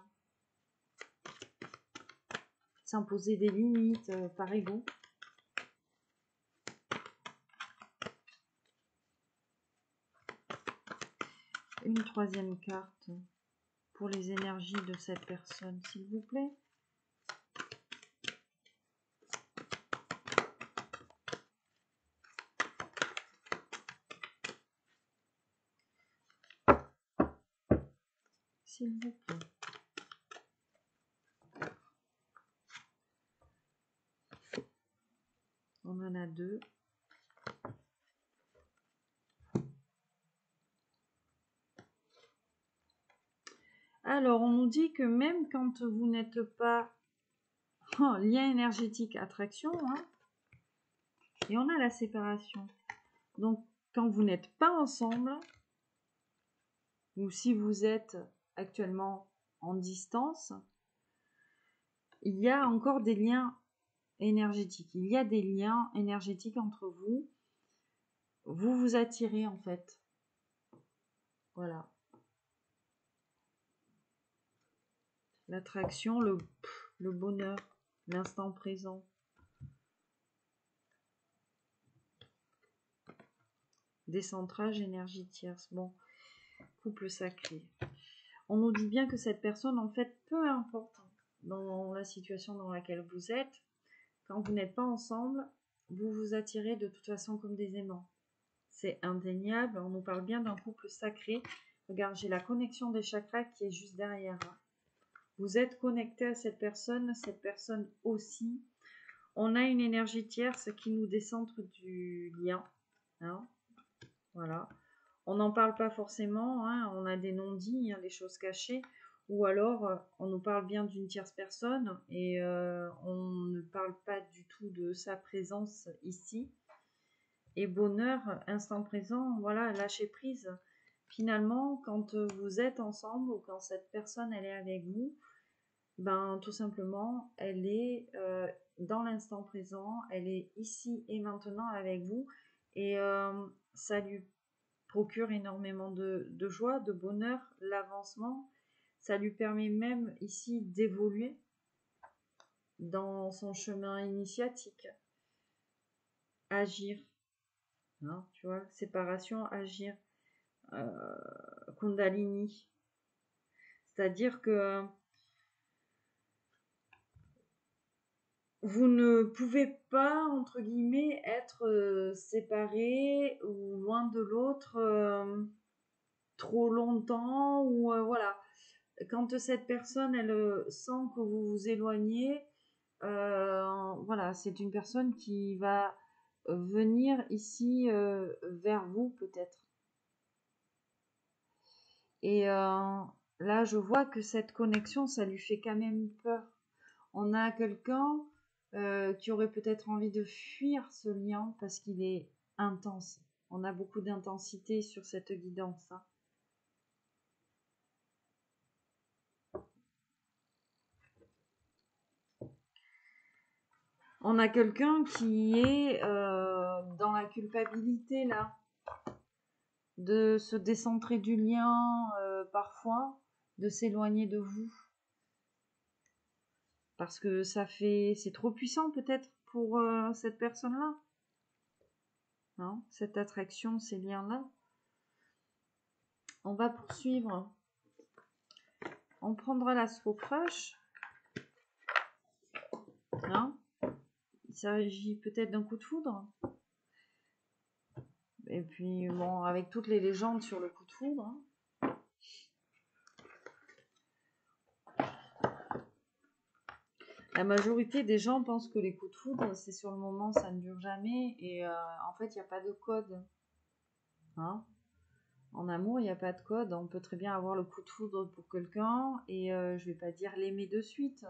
S'imposer des limites par ego. Une 3e carte pour les énergies de cette personne, s'il vous plaît. S'il vous plaît. On en a 2. Alors, on nous dit que même quand vous n'êtes pas lien énergétique, attraction, et on a la séparation. Donc, quand vous n'êtes pas ensemble, ou si vous êtes actuellement en distance, il y a encore des liens énergétiques. Il y a des liens énergétiques entre vous. Vous vous attirez en fait. Voilà. L'attraction, le bonheur, l'instant présent. Décentrage, énergie tierce. Bon, couple sacré. On nous dit bien que cette personne, en fait, peu importe dans la situation dans laquelle vous êtes, quand vous n'êtes pas ensemble, vous vous attirez de toute façon comme des aimants. C'est indéniable, on nous parle bien d'un couple sacré. Regarde, j'ai la connexion des chakras qui est juste derrière. Vous êtes connecté à cette personne aussi. On a une énergie tierce qui nous décentre du lien. Voilà. On n'en parle pas forcément, on a des non-dits, des choses cachées. Ou alors, on nous parle bien d'une tierce personne et on ne parle pas du tout de sa présence ici. Et bonheur, instant présent, voilà, lâcher prise. Finalement, quand vous êtes ensemble ou quand cette personne, elle est avec vous, ben, tout simplement, elle est dans l'instant présent, elle est ici et maintenant avec vous. Et ça lui procure énormément de joie, de bonheur, l'avancement. Ça lui permet même ici d'évoluer dans son chemin initiatique. Agir. Tu vois, séparation, agir. Kundalini. C'est-à-dire que vous ne pouvez pas, entre guillemets, être séparés ou loin de l'autre trop longtemps ou voilà. Quand cette personne, elle sent que vous vous éloignez, voilà, c'est une personne qui va venir ici vers vous peut-être. Et là, je vois que cette connexion, ça lui fait quand même peur. On a quelqu'un qui aurait peut-être envie de fuir ce lien parce qu'il est intense. On a beaucoup d'intensité sur cette guidance. Hein. On a quelqu'un qui est dans la culpabilité là, de se décentrer du lien parfois, de s'éloigner de vous. Parce que c'est trop puissant peut-être pour cette personne-là. Hein, cette attraction, ces liens-là. On va poursuivre. On prendra la slow crush. Hein, il s'agit peut-être d'un coup de foudre. Et puis, bon, avec toutes les légendes sur le coup de foudre. Hein. La majorité des gens pensent que les coups de foudre, c'est sur le moment, ça ne dure jamais. Et en fait, il n'y a pas de code. Hein, en amour, il n'y a pas de code. On peut très bien avoir le coup de foudre pour quelqu'un et je vais pas dire l'aimer de suite.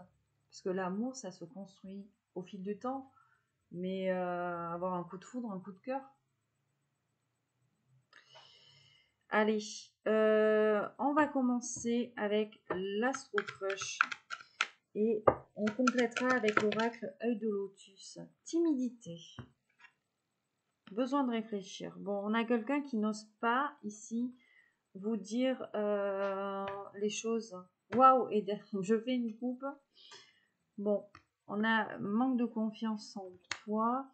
Parce que l'amour, ça se construit au fil du temps. Mais avoir un coup de foudre, un coup de cœur. Allez, on va commencer avec l'Astro Crush. Et on complétera avec l'oracle œil de lotus. Timidité. Besoin de réfléchir. Bon, on a quelqu'un qui n'ose pas ici vous dire les choses. Waouh, et je fais une coupe. Bon, on a manque de confiance en toi.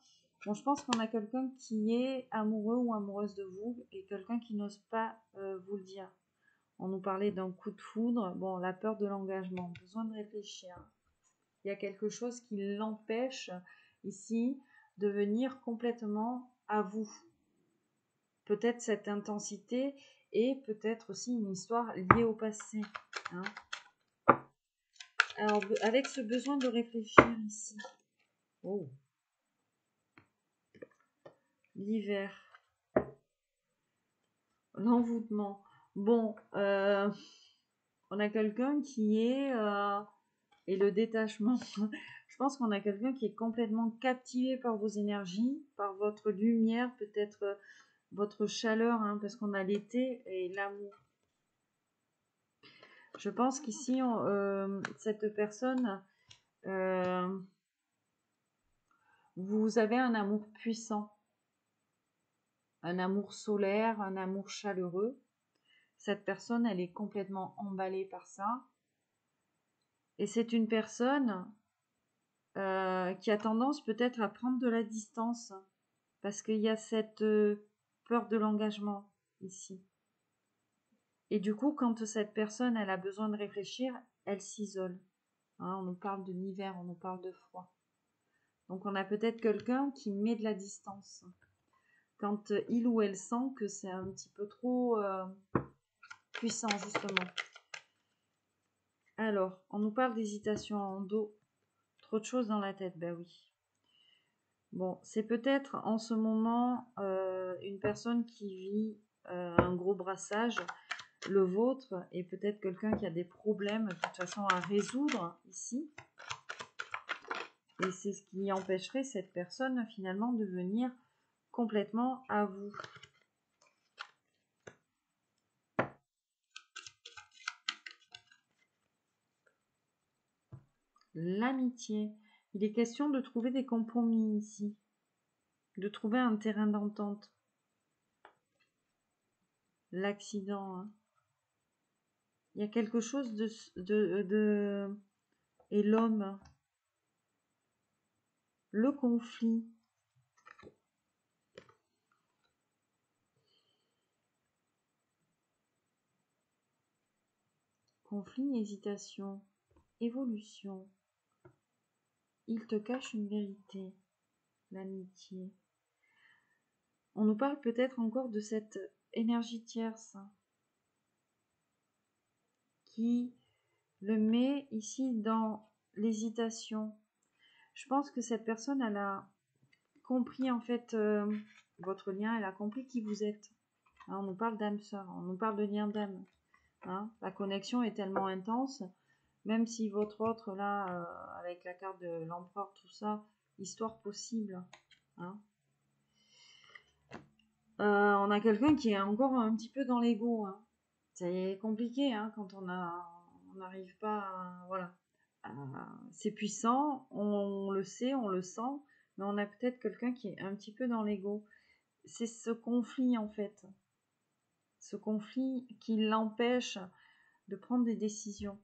Bon, je pense qu'on a quelqu'un qui est amoureux ou amoureuse de vous et quelqu'un qui n'ose pas vous le dire. On nous parlait d'un coup de foudre. Bon, la peur de l'engagement. Besoin de réfléchir. Il y a quelque chose qui l'empêche ici de venir complètement à vous. Peut-être cette intensité et peut-être aussi une histoire liée au passé. Hein. Alors, avec ce besoin de réfléchir ici. Oh. L'hiver. L'envoûtement. Bon, on a quelqu'un qui est... et le détachement. Je pense qu'on a quelqu'un qui est complètement captivé par vos énergies, par votre lumière, peut-être votre chaleur, hein, parce qu'on a l'été et l'amour. Je pense qu'ici, cette personne, vous avez un amour puissant, un amour solaire, un amour chaleureux. Cette personne, elle est complètement emballée par ça. Et c'est une personne qui a tendance peut-être à prendre de la distance, parce qu'il y a cette peur de l'engagement ici. Et du coup, quand cette personne elle a besoin de réfléchir, elle s'isole. Hein, on nous parle de l'hiver, on nous parle de froid. Donc on a peut-être quelqu'un qui met de la distance. Quand il ou elle sent que c'est un petit peu trop puissant, justement. Alors, on nous parle d'hésitation en dos. Trop de choses dans la tête, ben oui. Bon, c'est peut-être en ce moment une personne qui vit un gros brassage, le vôtre, et peut-être quelqu'un qui a des problèmes de toute façon à résoudre ici. Et c'est ce qui empêcherait cette personne finalement de venir complètement à vous. L'amitié. Il est question de trouver des compromis ici, de trouver un terrain d'entente. L'accident. Hein. Il y a quelque chose de... Et l'homme. Le conflit. Conflit, hésitation, évolution. Il te cache une vérité. L'amitié. On nous parle peut-être encore de cette énergie tierce qui le met ici dans l'hésitation. Je pense que cette personne, elle a compris en fait votre lien, elle a compris qui vous êtes. Hein, on nous parle d'âme sœur, on nous parle de lien d'âme. Hein, la connexion est tellement intense, même si votre autre là, avec la carte de l'empereur, tout ça, histoire possible. Hein. On a quelqu'un qui est encore un petit peu dans l'ego. Hein. C'est compliqué hein, quand on n'arrive pas à, voilà. C'est puissant, on le sait, on le sent, mais on a peut-être quelqu'un qui est un petit peu dans l'ego. C'est ce conflit en fait. Ce conflit qui l'empêche de prendre des décisions.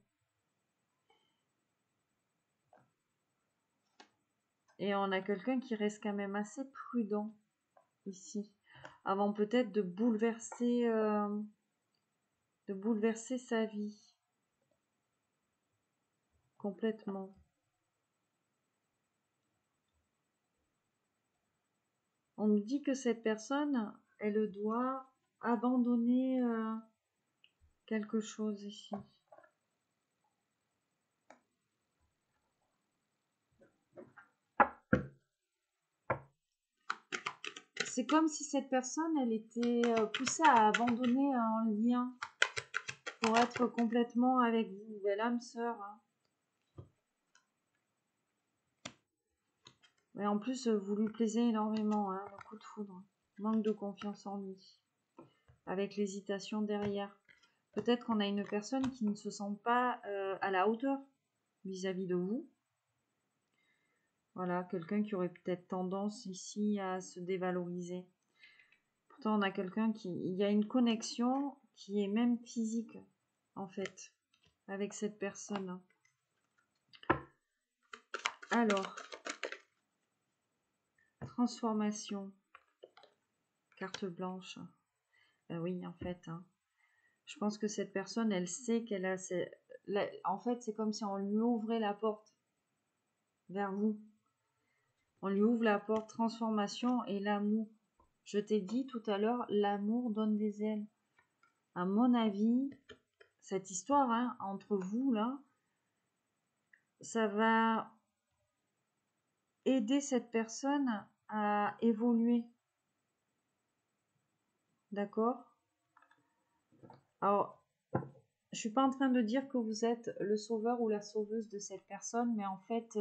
Et on a quelqu'un qui reste quand même assez prudent ici, avant peut-être de bouleverser sa vie complètement. On me dit que cette personne, elle doit abandonner quelque chose ici. C'est comme si cette personne, elle était poussée à abandonner un lien pour être complètement avec vous, belle âme sœur. Hein. Et en plus, vous lui plaisez énormément, hein, le coup de foudre. Manque de confiance en lui. Avec l'hésitation derrière. Peut-être qu'on a une personne qui ne se sent pas à la hauteur vis-à-vis de vous. Voilà, quelqu'un qui aurait peut-être tendance ici à se dévaloriser. Pourtant, on a quelqu'un qui... Il y a une connexion qui est même physique, en fait, avec cette personne. Alors, transformation. Carte blanche. Ben oui, en fait. Hein. Je pense que cette personne, elle sait qu'elle a... En fait, c'est comme si on lui ouvrait la porte vers vous. On lui ouvre la porte transformation et l'amour. Je t'ai dit tout à l'heure, l'amour donne des ailes. À mon avis, cette histoire hein, entre vous là, ça va aider cette personne à évoluer. D'accord? Alors, je suis pas en train de dire que vous êtes le sauveur ou la sauveuse de cette personne, mais en fait,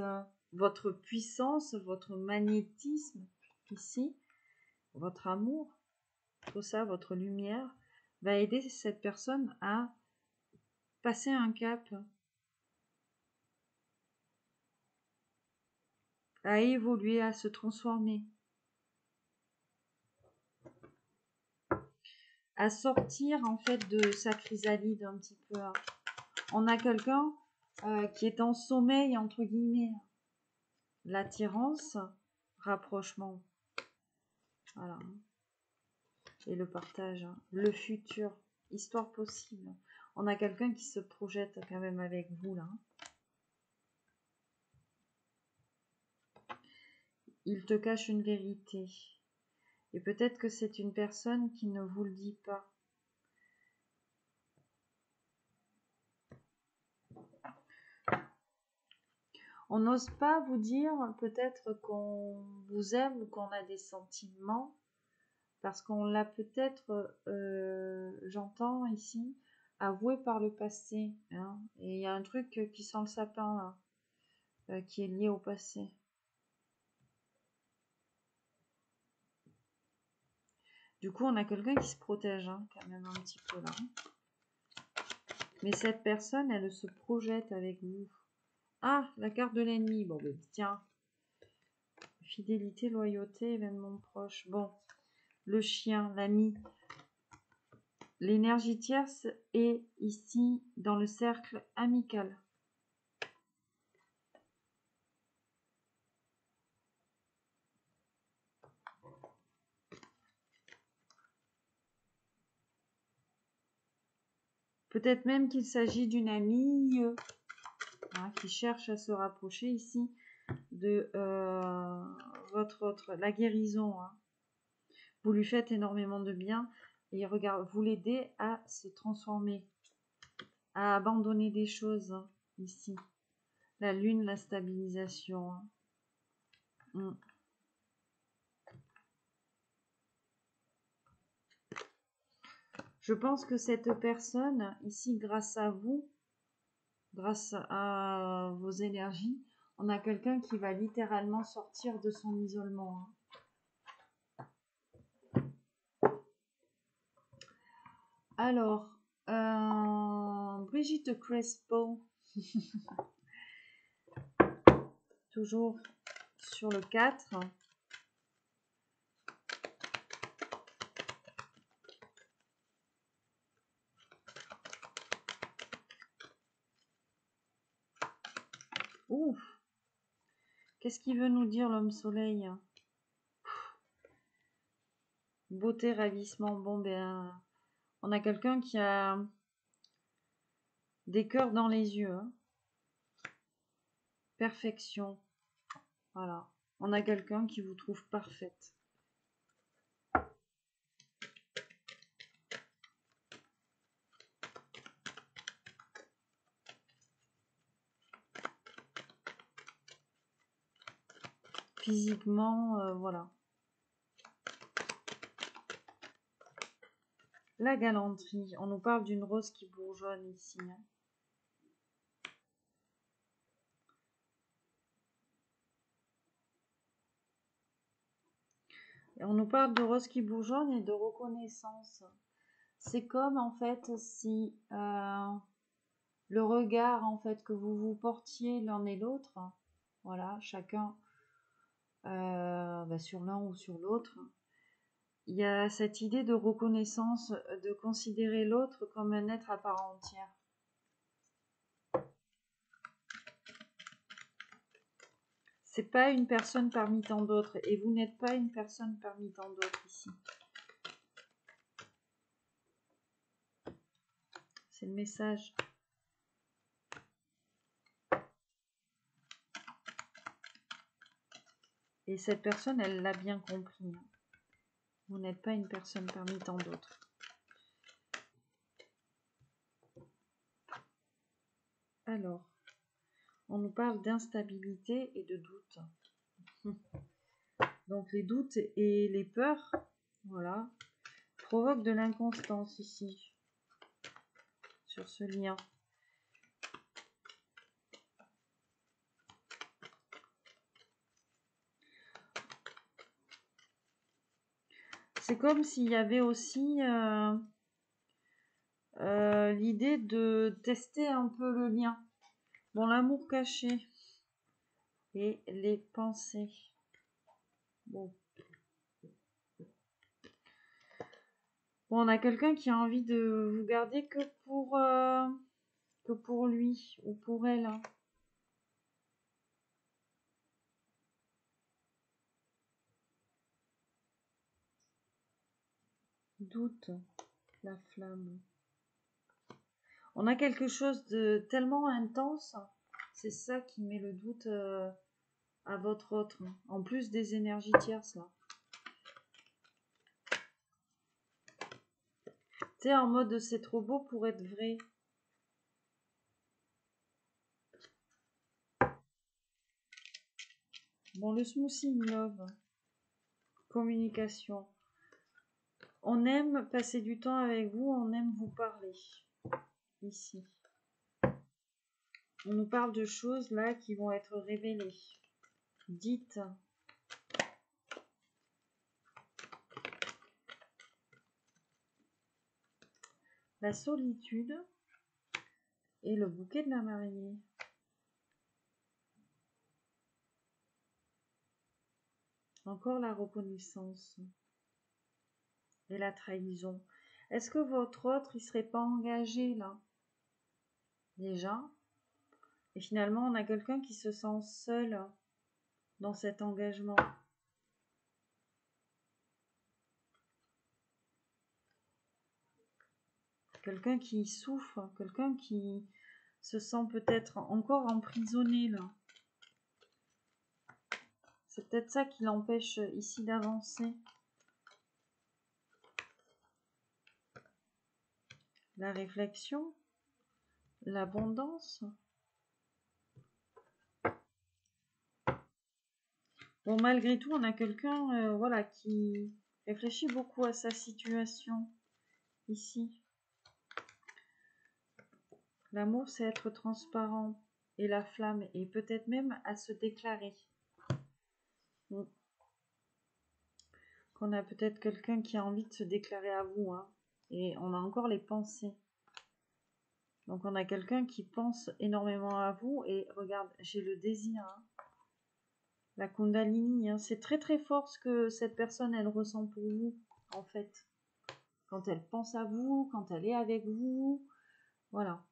votre puissance, votre magnétisme ici, votre amour, tout ça, votre lumière, va aider cette personne à passer un cap, à évoluer, à se transformer, à sortir en fait de sa chrysalide un petit peu. On a quelqu'un qui est en sommeil entre guillemets. L'attirance, rapprochement, voilà. Et le partage, le futur, histoire possible. On a quelqu'un qui se projette quand même avec vous là. Il te cache une vérité. Et peut-être que c'est une personne qui ne vous le dit pas. On n'ose pas vous dire peut-être qu'on vous aime ou qu'on a des sentiments. Parce qu'on l'a peut-être, j'entends ici, avoué par le passé. Hein, et il y a un truc qui sent le sapin là, qui est lié au passé. Du coup, on a quelqu'un qui se protège hein, quand même un petit peu là. Mais cette personne, elle se projette avec vous. Ah, la carte de l'ennemi. Bon, ben tiens. Fidélité, loyauté, événement proche. Bon, le chien, l'ami. L'énergie tierce est ici dans le cercle amical. Peut-être même qu'il s'agit d'une amie hein, qui cherche à se rapprocher ici de votre autre, la guérison. Hein. Vous lui faites énormément de bien et regarde, vous l'aidez à se transformer, à abandonner des choses hein, ici. La lune, la stabilisation. Hein. Mm. Je pense que cette personne, ici, grâce à vous, grâce à vos énergies, on a quelqu'un qui va littéralement sortir de son isolement. Alors, Brigitte Crespo, toujours sur le 4. Ouf, qu'est-ce qu'il veut nous dire l'homme soleil? Beauté, ravissement. Bon, ben, on a quelqu'un qui a des cœurs dans les yeux. Hein. Perfection. Voilà. On a quelqu'un qui vous trouve parfaite. Physiquement, voilà. La galanterie. On nous parle d'une rose qui bourgeonne ici. Hein. Et on nous parle de rose qui bourgeonne et de reconnaissance. C'est comme en fait si le regard en fait que vous vous portiez l'un et l'autre, voilà, chacun sur l'un ou sur l'autre, il y a cette idée de reconnaissance, de considérer l'autre comme un être à part entière. C'est pas une personne parmi tant d'autres, et vous n'êtes pas une personne parmi tant d'autres ici. C'est le message. Et cette personne, elle l'a bien compris. Vous n'êtes pas une personne parmi tant d'autres. Alors, on nous parle d'instabilité et de doute. Donc les doutes et les peurs, voilà, provoquent de l'inconstance ici, sur ce lien. C'est comme s'il y avait aussi l'idée de tester un peu le lien. Bon, l'amour caché et les pensées. Bon. Bon, on a quelqu'un qui a envie de vous garder que pour lui ou pour elle. Hein. Doute, la flamme. On a quelque chose de tellement intense, c'est ça qui met le doute à votre autre, en plus des énergies tierces là. Tu sais, en mode c'est trop beau pour être vrai. Bon, le smoothie love, communication. On aime passer du temps avec vous, on aime vous parler. Ici. On nous parle de choses là qui vont être révélées. Dites. La solitude et le bouquet de la mariée. Encore la reconnaissance et la trahison. Est-ce que votre autre, il serait pas engagé là? Déjà. Et finalement, on a quelqu'un qui se sent seul dans cet engagement. Quelqu'un qui souffre, quelqu'un qui se sent peut-être encore emprisonné là. C'est peut-être ça qui l'empêche ici d'avancer. La réflexion, l'abondance. Bon, malgré tout, on a quelqu'un voilà, qui réfléchit beaucoup à sa situation ici. L'amour, c'est être transparent et la flamme, et peut-être même à se déclarer. Qu'on a peut-être quelqu'un qui a envie de se déclarer à vous, hein, et on a encore les pensées. Donc on a quelqu'un qui pense énormément à vous, et regarde, j'ai le désir, hein. La Kundalini, hein, c'est très très fort ce que cette personne, elle ressent pour vous, en fait. Quand elle pense à vous, quand elle est avec vous, voilà.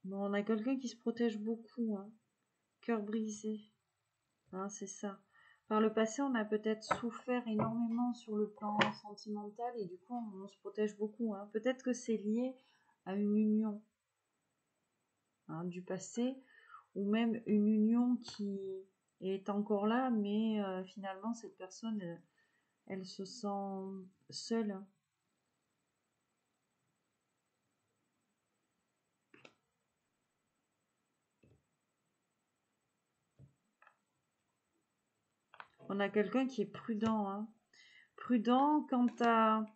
Bon, on a quelqu'un qui se protège beaucoup, hein. Cœur brisé, hein, c'est ça. Par le passé, on a peut-être souffert énormément sur le plan sentimental et du coup, on se protège beaucoup, hein. Peut-être que c'est lié à une union, hein, du passé, ou même une union qui est encore là, mais finalement, cette personne, elle se sent seule. On a quelqu'un qui est prudent, hein. Prudent quant à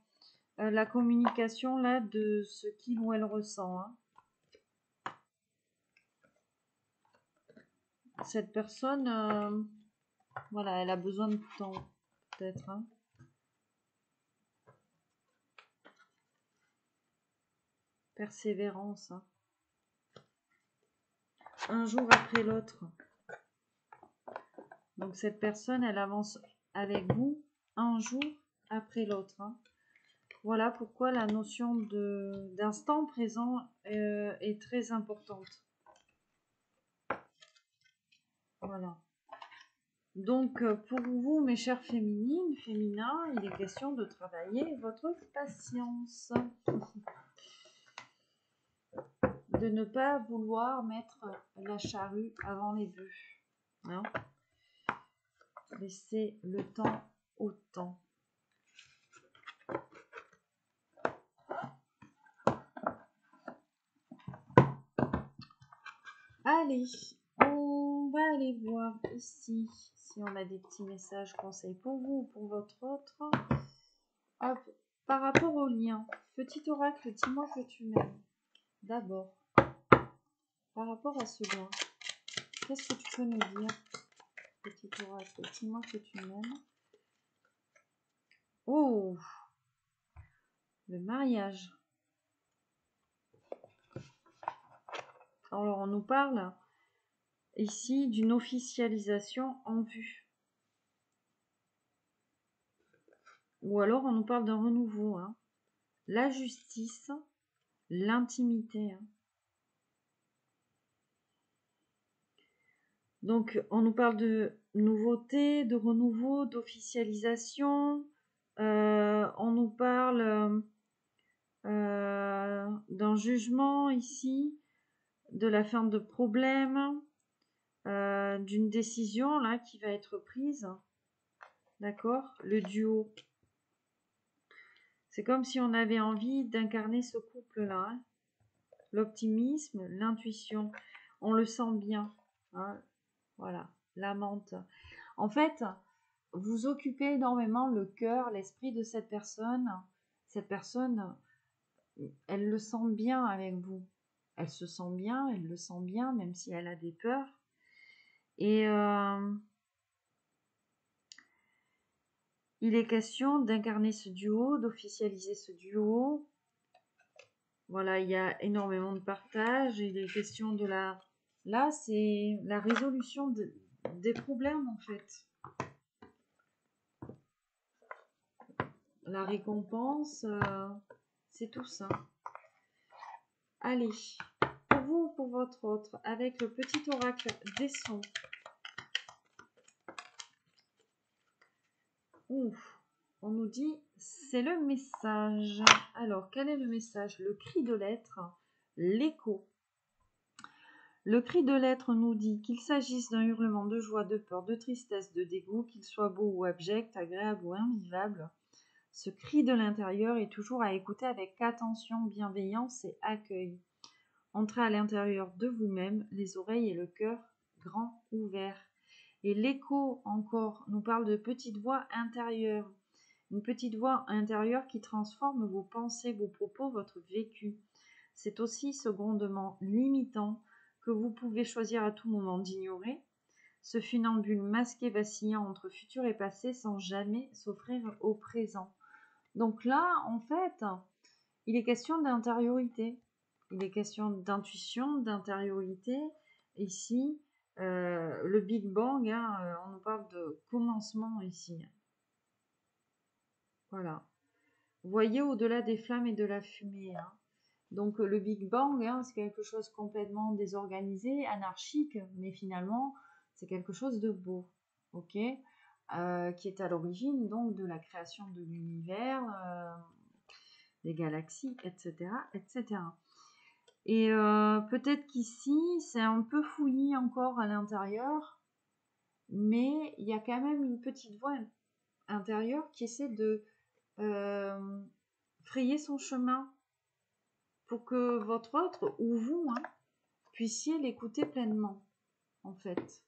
la communication là de ce qu'il ou elle ressent, hein. Cette personne, voilà, elle a besoin de temps, peut-être, hein. Persévérance, hein. Un jour après l'autre. Donc cette personne, elle avance avec vous un jour après l'autre, hein. Voilà pourquoi la notion d'instant présent est très importante. Voilà. Donc pour vous, mes chères féminines, féminins, il est question de travailler votre patience. De ne pas vouloir mettre la charrue avant les bœufs, hein. Laissez le temps au temps. Allez, on va aller voir ici si on a des petits messages conseils pour vous ou pour votre autre. Hop, par rapport au lien, petit oracle, dis-moi que tu m'aimes. D'abord, par rapport à ce lien, qu'est-ce que tu peux nous dire, petit oracle, dis-moi que tu m'aimes. Oh, le mariage. Alors, on nous parle ici d'une officialisation en vue. Ou alors, on nous parle d'un renouveau, hein. La justice, l'intimité, hein. Donc, on nous parle de nouveauté, de renouveau, d'officialisation. On nous parle d'un jugement ici, de la fin de problème, d'une décision là qui va être prise. D'accord? Le duo. C'est comme si on avait envie d'incarner ce couple-là, hein. L'optimisme, l'intuition. On le sent bien, hein. Voilà, l'amante. En fait, vous occupez énormément le cœur, l'esprit de cette personne. Cette personne, elle le sent bien avec vous. Elle se sent bien, elle le sent bien, même si elle a des peurs. Et il est question d'incarner ce duo, d'officialiser ce duo. Voilà, il y a énormément de partage. Il est question de la... Là, c'est la résolution des problèmes, en fait. La récompense, c'est tout ça. Allez, pour vous ou pour votre autre, avec le petit oracle des sons. Ouf, on nous dit, c'est le message. Alors, quel est le message? Le cri de l'être, l'écho. Le cri de l'être nous dit qu'il s'agisse d'un hurlement de joie, de peur, de tristesse, de dégoût, qu'il soit beau ou abject, agréable ou invivable. Ce cri de l'intérieur est toujours à écouter avec attention, bienveillance et accueil. entrez à l'intérieur de vous-même, les oreilles et le cœur grand ouverts. Et l'écho encore nous parle de petite voix intérieure. Une petite voix intérieure qui transforme vos pensées, vos propos, votre vécu. C'est aussi ce grondement limitant que vous pouvez choisir à tout moment d'ignorer. Ce funambule masqué vacillant entre futur et passé sans jamais s'offrir au présent. Donc là, en fait, il est question d'intériorité. Il est question d'intuition, d'intériorité. Ici, le Big Bang, hein, on nous parle de commencement ici. Voilà. Voyez au-delà des flammes et de la fumée. Hein. Donc le Big Bang, hein, c'est quelque chose complètement désorganisé, anarchique, mais finalement, c'est quelque chose de beau, ok, qui est à l'origine donc de la création de l'univers, des galaxies, etc., etc. Et peut-être qu'ici, c'est un peu fouillis encore à l'intérieur, mais il y a quand même une petite voix intérieure qui essaie de frayer son chemin pour que votre autre ou vous puissiez l'écouter pleinement, en fait.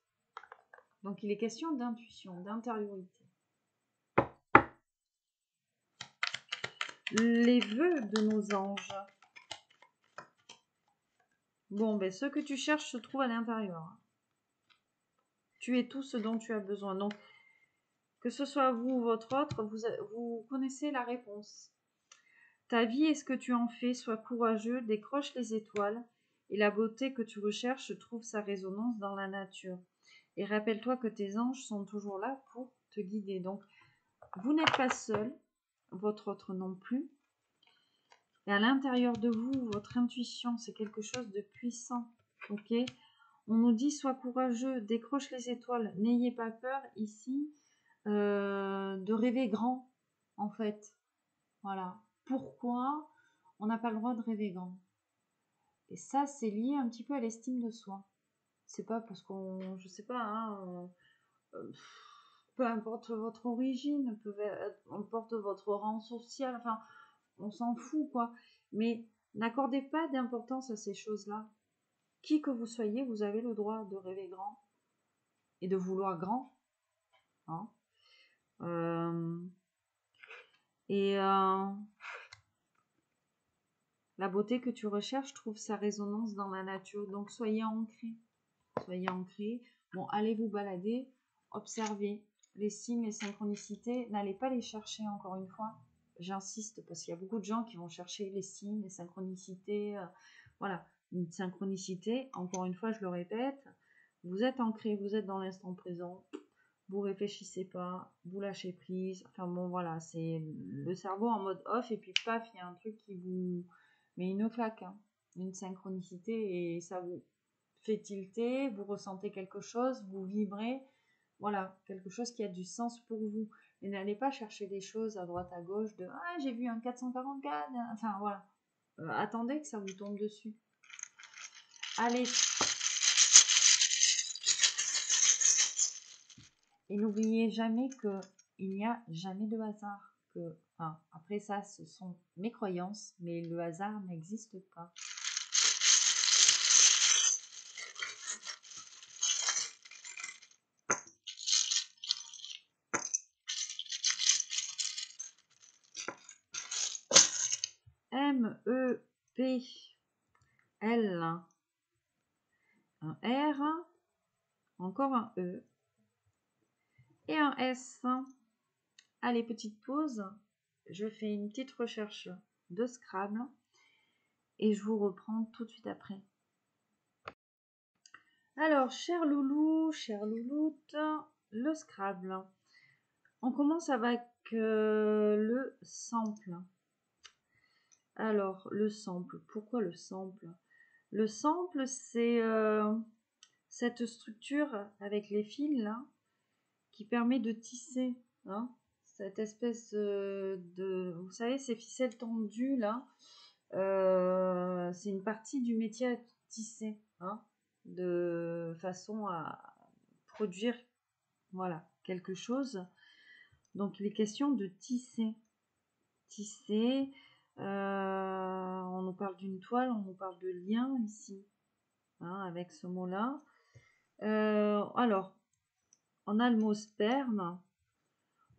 Donc il est question d'intuition, d'intériorité. Les vœux de nos anges. Bon, ben ce que tu cherches se trouve à l'intérieur. Tu es tout ce dont tu as besoin. Donc, que ce soit vous ou votre autre, vous connaissez la réponse. Ta vie et ce que tu en fais, sois courageux, décroche les étoiles, et la beauté que tu recherches trouve sa résonance dans la nature. Et rappelle-toi que tes anges sont toujours là pour te guider. Donc, vous n'êtes pas seul, votre autre non plus. Et à l'intérieur de vous, votre intuition, c'est quelque chose de puissant. Ok ? On nous dit, sois courageux, décroche les étoiles, n'ayez pas peur ici de rêver grand, en fait. Voilà. Pourquoi on n'a pas le droit de rêver grand? Et ça, c'est lié un petit peu à l'estime de soi. C'est pas parce qu'on, je sais pas, hein, peu importe votre origine, peu importe votre rang social, enfin, on s'en fout, quoi. Mais n'accordez pas d'importance à ces choses-là. Qui que vous soyez, vous avez le droit de rêver grand et de vouloir grand. Hein. Et la beauté que tu recherches trouve sa résonance dans la nature. Donc soyez ancrés. Soyez ancrés. Bon, allez vous balader, observez les signes, les synchronicités. N'allez pas les chercher encore une fois. J'insiste parce qu'il y a beaucoup de gens qui vont chercher les signes, les synchronicités. Voilà, une synchronicité, encore une fois, je le répète, vous êtes ancré, vous êtes dans l'instant présent. Vous réfléchissez pas, vous lâchez prise. Enfin bon, voilà, c'est le cerveau en mode off et puis paf, il y a un truc qui vous met une claque, hein, une synchronicité et ça vous fait tilter, vous ressentez quelque chose, vous vibrez, voilà, quelque chose qui a du sens pour vous. Et n'allez pas chercher des choses à droite à gauche de ah j'ai vu un 444, enfin voilà. Attendez que ça vous tombe dessus. Allez. Et n'oubliez jamais qu'il n'y a jamais de hasard. Enfin, après ça, ce sont mes croyances, mais le hasard n'existe pas. M-E-P-L, un R, encore un E et un S. Allez, petite pause. Je fais une petite recherche de Scrabble et je vous reprends tout de suite après. Alors, cher loulou, chère louloute, le Scrabble. On commence avec le sample. Alors, le sample. Pourquoi le sample? Le sample, c'est cette structure avec les fils là, qui permet de tisser. Hein, cette espèce de... Vous savez, ces ficelles tendues là, c'est une partie du métier à tisser. Hein, de façon à produire voilà, quelque chose. Donc, il est question de tisser. Tisser, On nous parle d'une toile, on nous parle de lien ici, hein, avec ce mot-là. Alors, on a le mot sperme.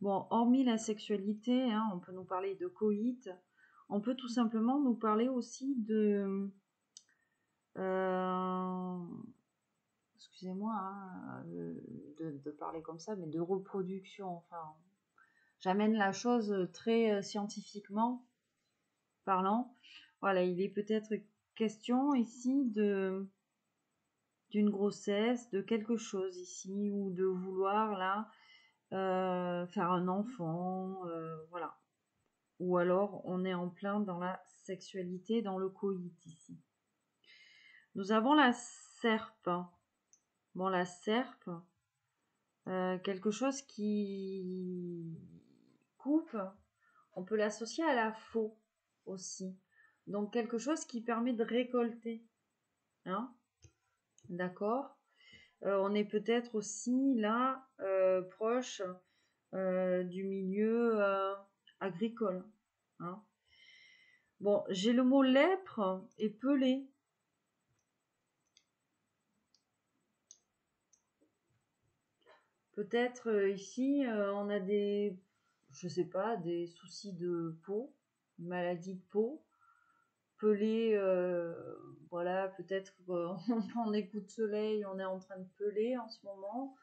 Bon, hormis la sexualité, hein, on peut nous parler de coït. On peut tout simplement nous parler aussi de... excusez-moi hein, de parler comme ça, mais de reproduction. Enfin, j'amène la chose très scientifiquement parlant. Voilà, il est peut-être question ici d'une grossesse, de quelque chose ici, ou de vouloir là faire un enfant, voilà. Ou alors on est en plein dans la sexualité, dans le coït ici. Nous avons la serpe. Bon, la serpe, quelque chose qui coupe, on peut l'associer à la faux aussi. Donc quelque chose qui permet de récolter. Hein, d'accord. On est peut-être aussi là proche du milieu agricole. Hein. Bon, j'ai le mot lèpre et pelé. Peut-être ici on a des, je sais pas, des soucis de peau, une maladie de peau. Peler, voilà, peut-être on prend des coups de soleil, on est en train de peler en ce moment.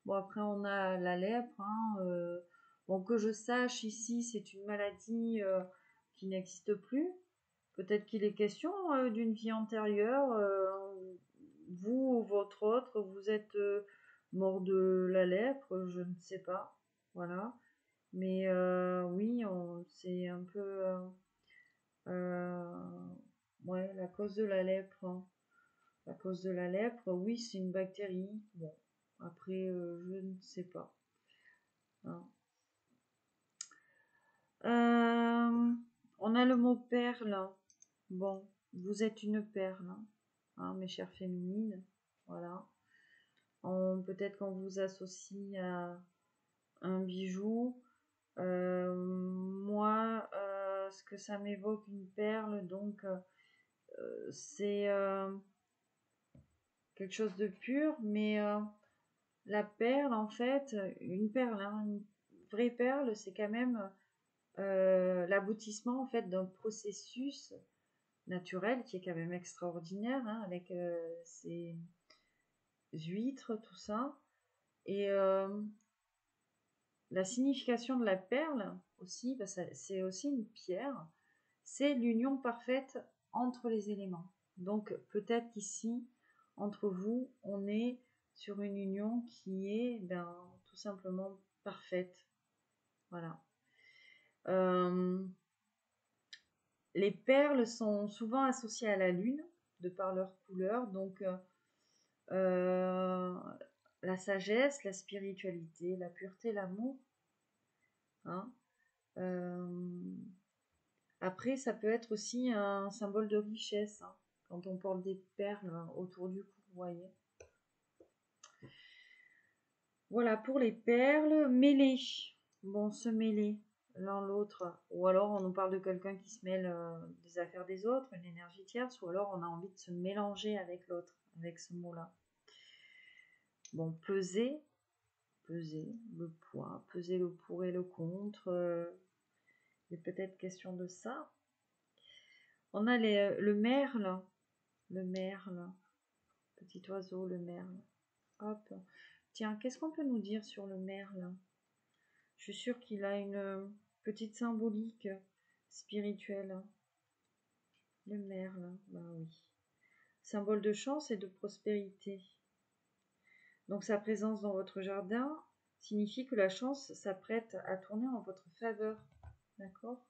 Bon, après on a la lèpre, hein, bon, que je sache ici c'est une maladie qui n'existe plus. Peut-être qu'il est question d'une vie antérieure, vous ou votre autre, vous êtes mort de la lèpre, je ne sais pas, voilà. Mais oui, c'est un peu... ouais, la cause de la lèpre. Hein. La cause de la lèpre, oui, c'est une bactérie. Bon, après, je ne sais pas. Hein. On a le mot perle. Bon, vous êtes une perle, hein, mes chères féminines. Voilà. Peut-être qu'on vous associe à un bijou. Moi, ce que ça m'évoque une perle, donc c'est quelque chose de pur, mais la perle, en fait, une perle, hein, une vraie perle, c'est quand même l'aboutissement en fait d'un processus naturel qui est quand même extraordinaire, hein, avec ces huîtres, tout ça. Et la signification de la perle aussi, bah, c'est aussi une pierre, c'est l'union parfaite entre les éléments. Donc peut-être qu'ici, entre vous, on est sur une union qui est tout simplement parfaite. Voilà. Les perles sont souvent associées à la lune, de par leur couleur, donc la sagesse, la spiritualité, la pureté, l'amour. Hein. Après, ça peut être aussi un symbole de richesse, hein, quand on porte des perles autour du cou, vous voyez. Voilà pour les perles. Mêler. Bon, se mêler l'un l'autre. Ou alors on nous parle de quelqu'un qui se mêle des affaires des autres, une énergie tierce, ou alors on a envie de se mélanger avec l'autre, avec ce mot-là. Bon, peser le poids, peser le pour et le contre. Il est peut-être question de ça. On a le merle, petit oiseau, le merle. Hop. Tiens, qu'est-ce qu'on peut nous dire sur le merle? Je suis sûre qu'il a une petite symbolique spirituelle. Le merle, bah oui. Symbole de chance et de prospérité. Donc sa présence dans votre jardin signifie que la chance s'apprête à tourner en votre faveur. D'accord,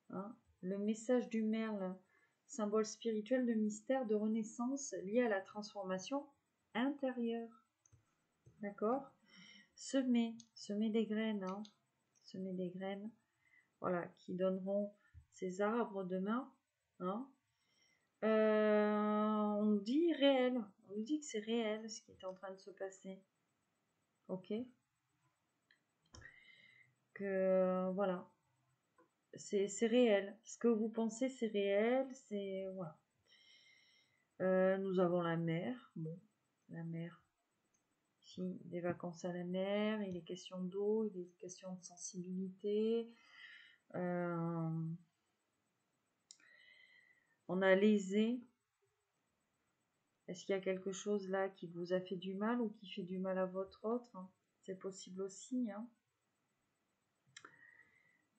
hein. Le message du merle, symbole spirituel de mystère, de renaissance lié à la transformation intérieure. D'accord. Semer des graines, hein. Semer des graines, voilà, qui donneront ces arbres demain. Hein. On dit réel, on nous dit que c'est réel ce qui est en train de se passer. Ok. Que voilà, c'est réel. Ce que vous pensez, c'est réel. C'est voilà. Nous avons la mer. Bon, la mer. Ici, des vacances à la mer. Il est question d'eau. Il est question de sensibilité. On a lésé. Est-ce qu'il y a quelque chose là qui vous a fait du mal ou qui fait du mal à votre autre? C'est possible aussi. Hein.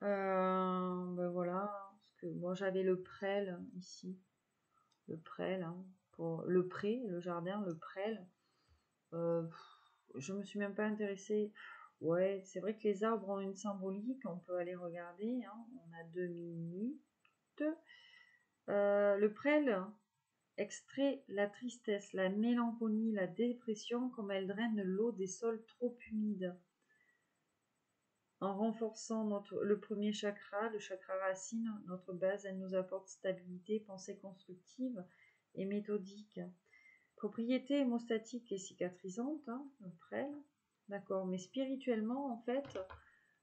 Ben voilà. Parce que moi j'avais le prêle ici. Le prêle. Hein, pour le pré, le jardin, le prêle. Je me suis même pas intéressée. Ouais, c'est vrai que les arbres ont une symbolique. On peut aller regarder. Hein. On a 2 minutes. Le prêle extrait la tristesse, la mélancolie, la dépression comme elle draine l'eau des sols trop humides. En renforçant le premier chakra, le chakra racine, notre base, elle nous apporte stabilité, pensée constructive et méthodique. Propriété hémostatique et cicatrisante, hein, le prêle. D'accord, mais spirituellement, en fait,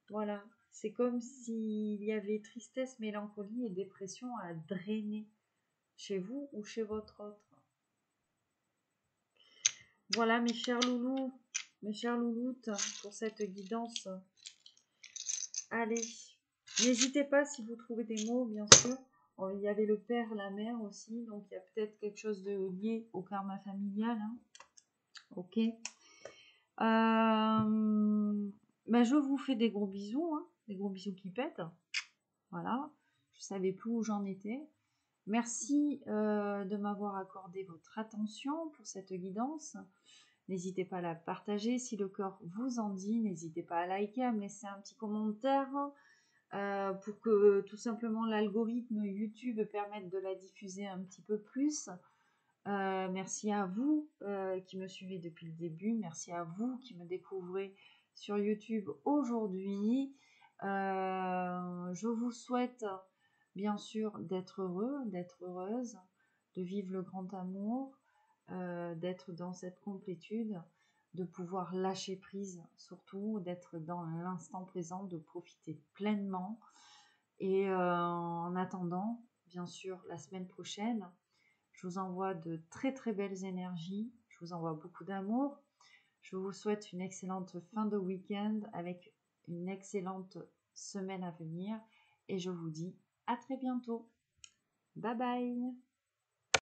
voilà, c'est comme s'il y avait tristesse, mélancolie et dépression à drainer chez vous ou chez votre autre. Voilà mes chers loulous, mes chères louloutes, pour cette guidance. Allez, n'hésitez pas si vous trouvez des mots, bien sûr. Il y avait le père, la mère aussi, donc il y a peut-être quelque chose de lié au karma familial. Hein. Ok. Je vous fais des gros bisous, hein, des gros bisous qui pètent. Voilà, je savais plus où j'en étais. Merci de m'avoir accordé votre attention pour cette guidance. N'hésitez pas à la partager si le cœur vous en dit. N'hésitez pas à liker, à me laisser un petit commentaire pour que tout simplement l'algorithme YouTube permette de la diffuser un petit peu plus. Merci à vous qui me suivez depuis le début. Merci à vous qui me découvrez sur YouTube aujourd'hui. Je vous souhaite bien sûr d'être heureux, d'être heureuse, de vivre le grand amour, d'être dans cette complétude, de pouvoir lâcher prise, surtout d'être dans l'instant présent, de profiter pleinement. Et en attendant, bien sûr, la semaine prochaine, je vous envoie de très très belles énergies, je vous envoie beaucoup d'amour. Je vous souhaite une excellente fin de week-end avec une excellente semaine à venir et je vous dis à très bientôt. Bye bye.